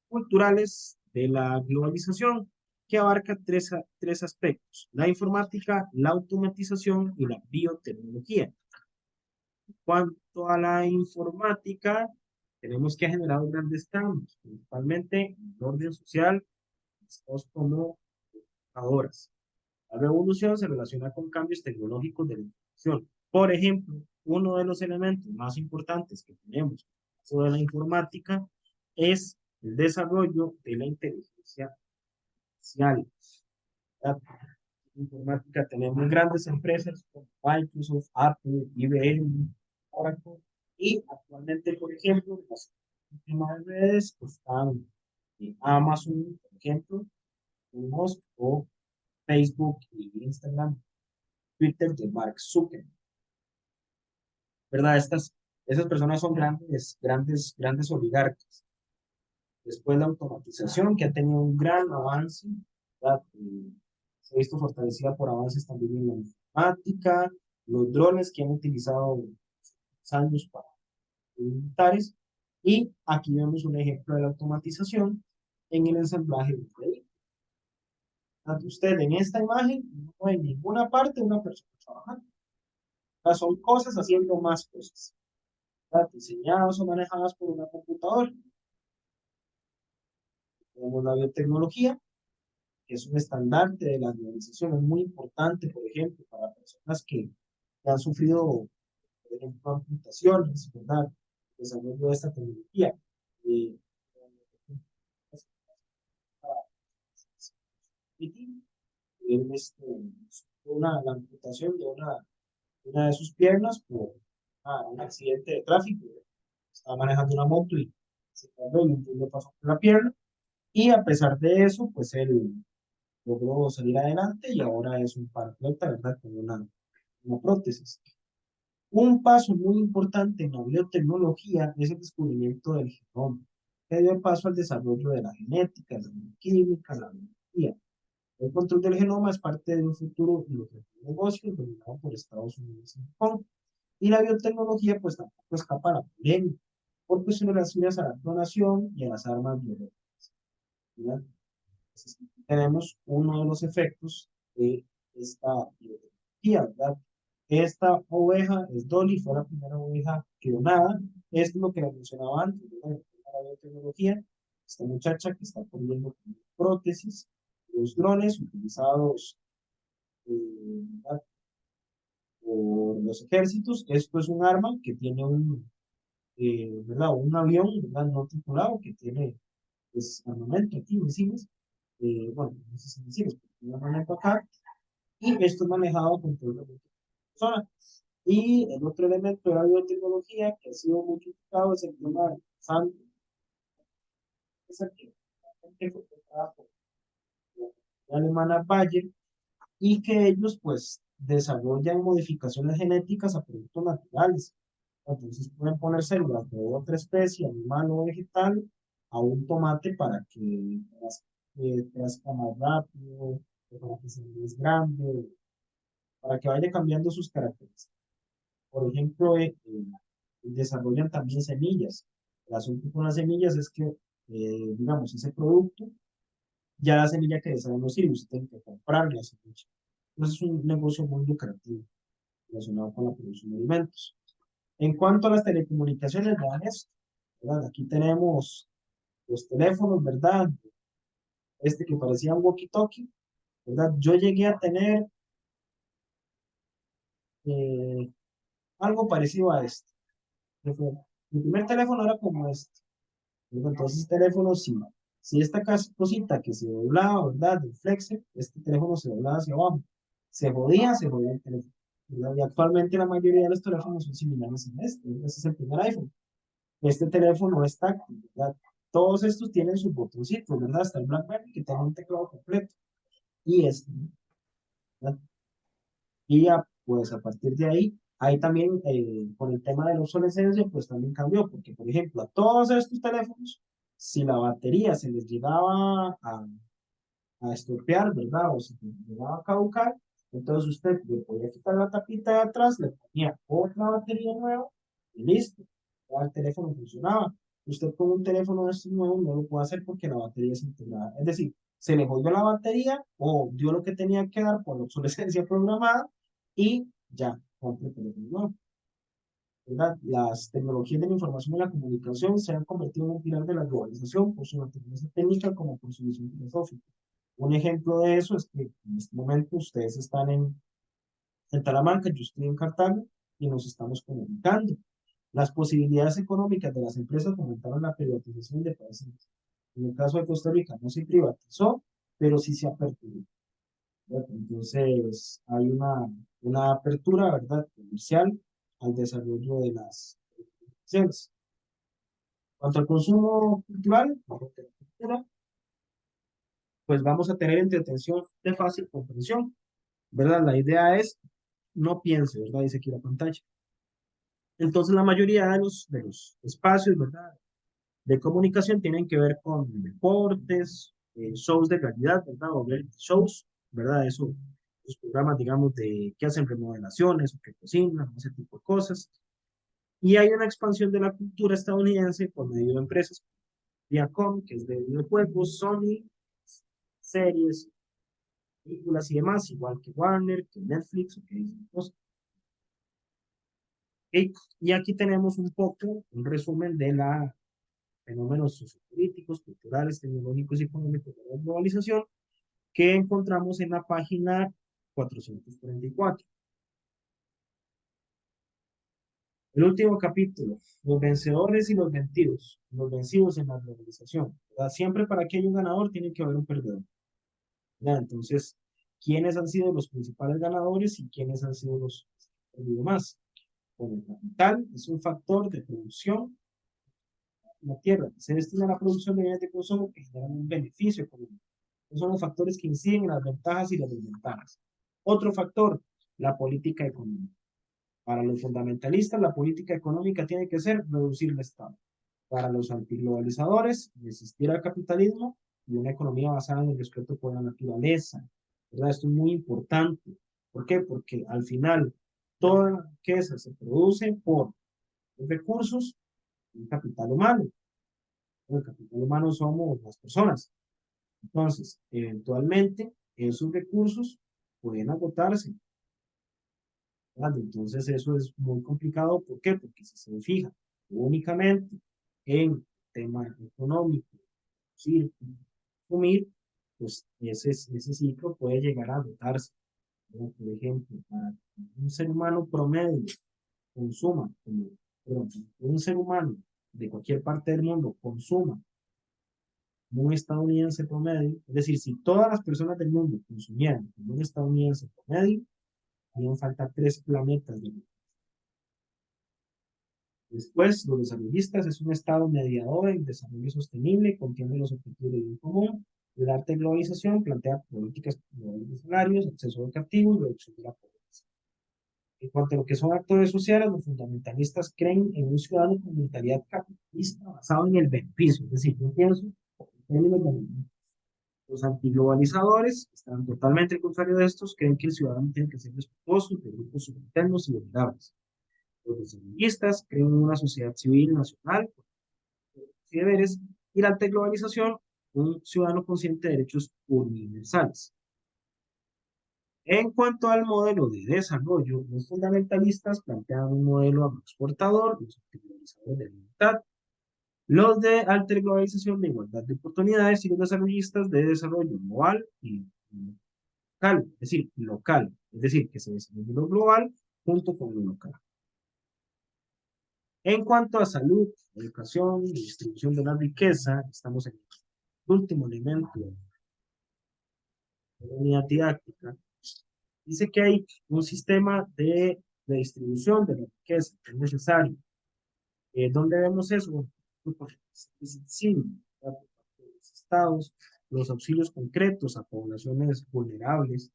culturales de la globalización, que abarca tres aspectos: la informática, la automatización y la biotecnología. En cuanto a la informática, tenemos que ha generado grandes cambios, principalmente en el orden social, como computadoras. La revolución se relaciona con cambios tecnológicos de la información. Por ejemplo, uno de los elementos más importantes que tenemos sobre la informática es el desarrollo de la inteligencia artificial. ¿Verdad? En informática tenemos grandes empresas como Microsoft, Apple, IBM, Oracle, y actualmente, por ejemplo, en las últimas redes están Amazon, por ejemplo, o Facebook y Instagram, Twitter de Mark Zuckerberg, ¿verdad? Esas personas son grandes oligarcas. Después la automatización, que ha tenido un gran avance, ¿verdad? Se ha visto fortalecida por avances también en la informática, los drones que han utilizado años para militares, y aquí vemos un ejemplo de la automatización en el ensamblaje de un vehículo. Usted en esta imagen no hay en ninguna parte una persona trabajando. Son cosas haciendo más cosas, ¿verdad? Diseñadas o manejadas por una computadora. Tenemos la biotecnología, que es un estandarte de la globalización, es muy importante, por ejemplo, para personas que han sufrido, por ejemplo, amputaciones, ¿verdad? El desarrollo de esta tecnología. él la amputación de una de sus piernas por un accidente de tráfico. Estaba manejando una moto y se cayó y un tren le pasó por la pierna. Y a pesar de eso, pues él logró salir adelante y ahora es un paracaidista, ¿verdad? Con una prótesis. Un paso muy importante en la biotecnología es el descubrimiento del genoma, que dio paso al desarrollo de la genética, la bioquímica, la biología. El control del genoma es parte de un futuro negocio dominado por Estados Unidos y Japón. Y la biotecnología, pues tampoco escapa a la polémica, por cuestiones relacionadas a la clonación y a las armas biológicas, ¿verdad? Entonces, aquí tenemos uno de los efectos de esta biotecnología, ¿verdad? Esta oveja es Dolly, fue la primera oveja clonada. Esto es lo que les mencionaba antes, ¿verdad? La biotecnología, esta muchacha que está poniendo prótesis, los drones utilizados ¿verdad? Por los ejércitos. Esto es un arma que tiene ¿verdad? Un avión, ¿verdad? No tripulado que tiene pues, armamento aquí, misiles. Bueno, no sé si misiles, pero tiene armamento acá. Y esto es manejado con todo el persona. Y el otro elemento de la biotecnología que ha sido muy criticado es el tema de SAN. Es aquí, que fue creada por la alemana Bayer, y que ellos pues desarrollan modificaciones genéticas a productos naturales. Entonces pueden poner células de otra especie, animal o vegetal, a un tomate para que crezca más rápido, para que sea más grande, para que vaya cambiando sus características. Por ejemplo, desarrollan también semillas. El asunto con las semillas es que, digamos, ese producto, ya la semilla que desea no sirve, usted tiene que comprar la semilla. Entonces es un negocio muy lucrativo relacionado con la producción de alimentos. En cuanto a las telecomunicaciones, vean esto, ¿verdad? Aquí tenemos los teléfonos, ¿verdad? Este que parecía un walkie-talkie, ¿verdad? Yo llegué a tener eh, algo parecido a este. Mi primer teléfono era como este. Entonces, teléfono, si esta cosita que se doblaba, ¿verdad? Del flexer, este teléfono se doblaba hacia abajo. Se jodía el teléfono, ¿verdad? Y actualmente la mayoría de los teléfonos son similares a este. Este es el primer iPhone. Este teléfono es táctil, ¿verdad? Todos estos tienen sus botoncitos, ¿verdad? Hasta el BlackBerry que tiene un teclado completo. Y este, ¿verdad? Y ya, pues a partir de ahí también con el tema de la obsolescencia, pues también cambió, porque por ejemplo, a todos estos teléfonos, si la batería se les llegaba a estropear, ¿verdad? O si les llegaba a caducar, entonces usted le podía quitar la tapita de atrás, le ponía otra batería nueva y listo, ya el teléfono funcionaba. Usted con un teléfono de estos nuevos no lo puede hacer porque la batería es integrada. Es decir, se le jodió la batería o dio lo que tenía que dar por la obsolescencia programada y ya, compre el teléfono nuevo. ¿Verdad? Las tecnologías de la información y la comunicación se han convertido en un pilar de la globalización por su naturaleza técnica como por su visión filosófica. Un ejemplo de eso es que en este momento ustedes están en Talamanca, yo estoy en Cartago y nos estamos comunicando. Las posibilidades económicas de las empresas fomentaron la privatización de países. En el caso de Costa Rica no se privatizó, pero sí se aperturó. Entonces hay una apertura, ¿verdad?, comercial al desarrollo de las comunicaciones. Cuanto al consumo cultural, pues vamos a tener entretención de fácil comprensión, ¿verdad? La idea es no piense, ¿verdad? Dice aquí la pantalla. Entonces la mayoría de los espacios, ¿verdad?, de comunicación tienen que ver con deportes, shows de realidad, ¿verdad? O reality shows, ¿verdad? Eso, los programas, digamos, que hacen remodelaciones o que cocinan, ese tipo de cosas. Y hay una expansión de la cultura estadounidense por medio de empresas como Viacom, que es de videojuegos, Sony, series, películas y demás, igual que Warner, que Netflix, o que Disney Plus. Y aquí tenemos un poco, un resumen de los fenómenos sociopolíticos, culturales, tecnológicos y económicos de la globalización que encontramos en la página 444. El último capítulo, los vencedores y los vencidos en la globalización, ¿verdad? Siempre para que haya un ganador tiene que haber un perdedor, ¿verdad? Entonces, quiénes han sido los principales ganadores y quiénes han sido los que han perdido más. Bueno, el capital es un factor de producción en la tierra, se destina a la producción de bienes de consumo que generan un beneficio económico. Esos son los factores que inciden en las ventajas y las desventajas. Otro factor, la política económica. Para los fundamentalistas, la política económica tiene que ser reducir el Estado. Para los antiglobalizadores, resistir al capitalismo y una economía basada en el respeto por la naturaleza. ¿Verdad? Esto es muy importante. ¿Por qué? Porque al final toda la riqueza se produce por los recursos y el capital humano. El capital humano somos las personas. Entonces, eventualmente, esos recursos pueden agotarse. ¿Verdad? Entonces, eso es muy complicado. ¿Por qué? Porque si se fija únicamente en tema económico, sí, consumir, pues ese ciclo puede llegar a agotarse. ¿Verdad? Por ejemplo, para que un ser humano promedio consuma, perdón, un ser humano de cualquier parte del mundo consuma un estadounidense promedio, es decir, si todas las personas del mundo consumieran como un estadounidense promedio, harían falta 3 planetas de. Después, los desarrollistas es un estado mediador en desarrollo sostenible, contiene los objetivos de bien común. El arte de globalización plantea políticas globales de salarios, acceso educativo y reducción de la pobreza. En cuanto a lo que son actores sociales, los fundamentalistas creen en un ciudadano con mentalidad capitalista basado en el beneficio, es decir, yo pienso en términos de. Los antiglobalizadores están totalmente al contrario de estos, creen que el ciudadano tiene que ser respetuoso de grupos subalternos y vulnerables. Los desarrollistas creen en una sociedad civil nacional y deberes, y la globalización, un ciudadano consciente de derechos universales. En cuanto al modelo de desarrollo, los fundamentalistas plantean un modelo agroexportador, los antiglobalizadores de libertad, los de alta globalización de igualdad de oportunidades y los desarrollistas de desarrollo global y local, es decir, que se desarrolle lo global junto con lo local. En cuanto a salud, educación y distribución de la riqueza, estamos en el último elemento de la unidad didáctica. Dice que hay un sistema de distribución de la riqueza que es necesario. ¿Dónde vemos eso? Sí, por parte de los estados, los auxilios concretos a poblaciones vulnerables,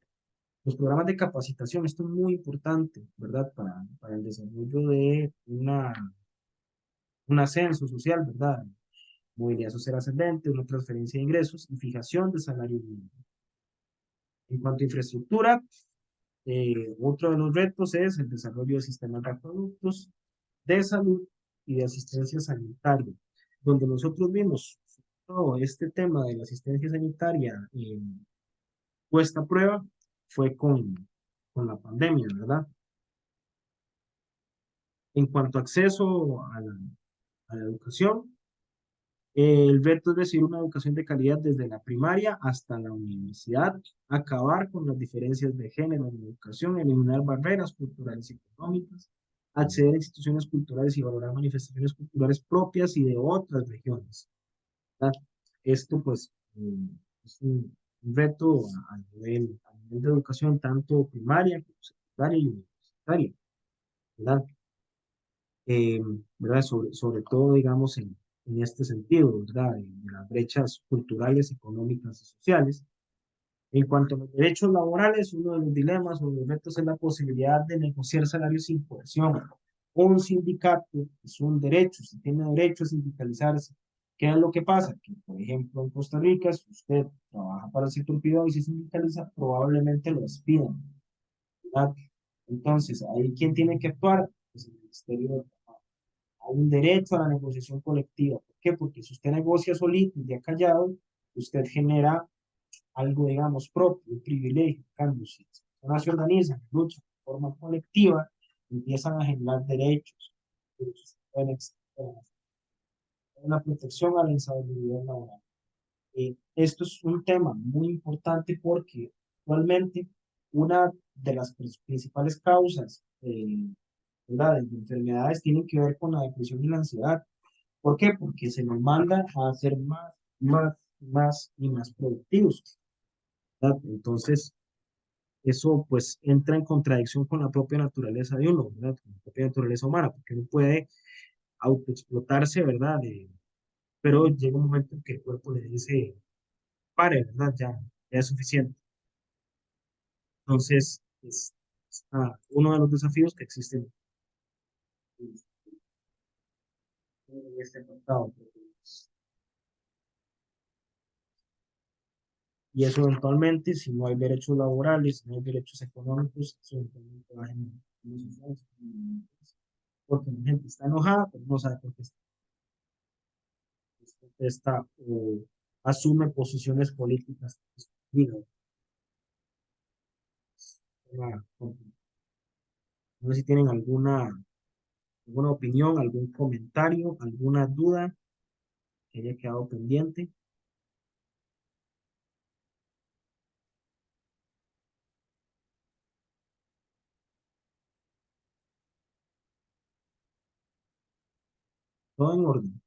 los programas de capacitación, esto es muy importante, ¿verdad? Para el desarrollo de un ascenso social, ¿verdad? Movilidad social ascendente, una transferencia de ingresos y fijación de salarios mínimos. En cuanto a infraestructura, otro de los retos es el desarrollo de sistemas de productos de salud y de asistencia sanitaria, donde nosotros vimos todo este tema de la asistencia sanitaria puesta a prueba fue con la pandemia, ¿verdad? En cuanto a acceso a la educación, el reto es recibir una educación de calidad desde la primaria hasta la universidad, acabar con las diferencias de género en la educación, eliminar barreras culturales y económicas, acceder a instituciones culturales y valorar manifestaciones culturales propias y de otras regiones, ¿verdad? Esto pues es un reto a nivel de educación tanto primaria como secundaria y universitaria, ¿verdad? Eh, ¿Verdad? Sobre todo, digamos, en este sentido, ¿verdad? De las brechas culturales, económicas y sociales. En cuanto a los derechos laborales, uno de los dilemas o los retos es la posibilidad de negociar salarios sin coerción. Un sindicato es un derecho, si tiene derecho a sindicalizarse. ¿Qué es lo que pasa? Que, por ejemplo, en Costa Rica, si usted trabaja para el sector privado y se sindicaliza, probablemente lo despidan, ¿verdad? Entonces, ahí, ¿quién tiene que actuar? Pues el Ministerio de Trabajo. Hay un derecho a la negociación colectiva. ¿Por qué? Porque si usted negocia solito y ya callado, usted genera algo, digamos, propio, un privilegio. En cambio, si las personas se organizan, luchan de forma colectiva, empiezan a generar derechos, una protección a la insalubridad laboral. Esto es un tema muy importante porque actualmente una de las principales causas ¿verdad? de enfermedades tienen que ver con la depresión y la ansiedad. ¿Por qué? Porque se nos manda a ser más y más productivos, ¿verdad? Entonces, eso pues entra en contradicción con la propia naturaleza de uno, ¿verdad? Con la propia naturaleza humana, porque uno puede autoexplotarse, ¿verdad? Pero llega un momento en que el cuerpo le dice, pare, ¿verdad? Ya es suficiente. Entonces, uno de los desafíos que existen en este apartado. Y eso eventualmente, si no hay derechos laborales, si no hay derechos económicos, eso eventualmente va a generar unos esfuerzos, porque la gente está enojada, pero no sabe por qué está o asume posiciones políticas. Digo, no sé si tienen alguna opinión, algún comentario, alguna duda que haya quedado pendiente. Todo en orden.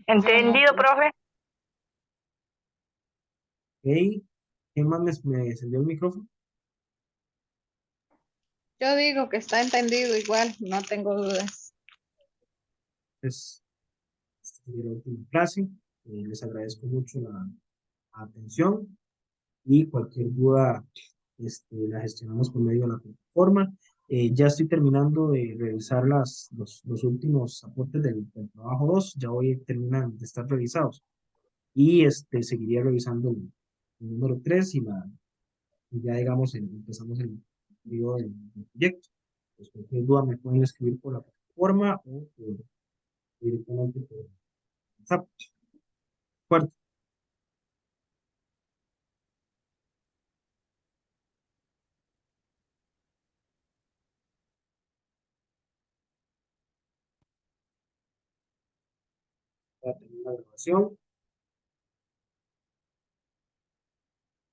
¿Entendido, profe? Ok. ¿Quién más me encendió el micrófono? Yo digo que está entendido igual, no tengo dudas. Pues, esta sería la última clase. Les agradezco mucho la atención y cualquier duda la gestionamos por medio de la plataforma. Ya estoy terminando de revisar los últimos aportes del trabajo 2, ya hoy terminan de estar revisados y seguiría revisando el número 3 y ya digamos empezamos el periodo del proyecto. Pues cualquier duda me pueden escribir por la plataforma o directamente por WhatsApp. Fuerte. Para terminar la grabación.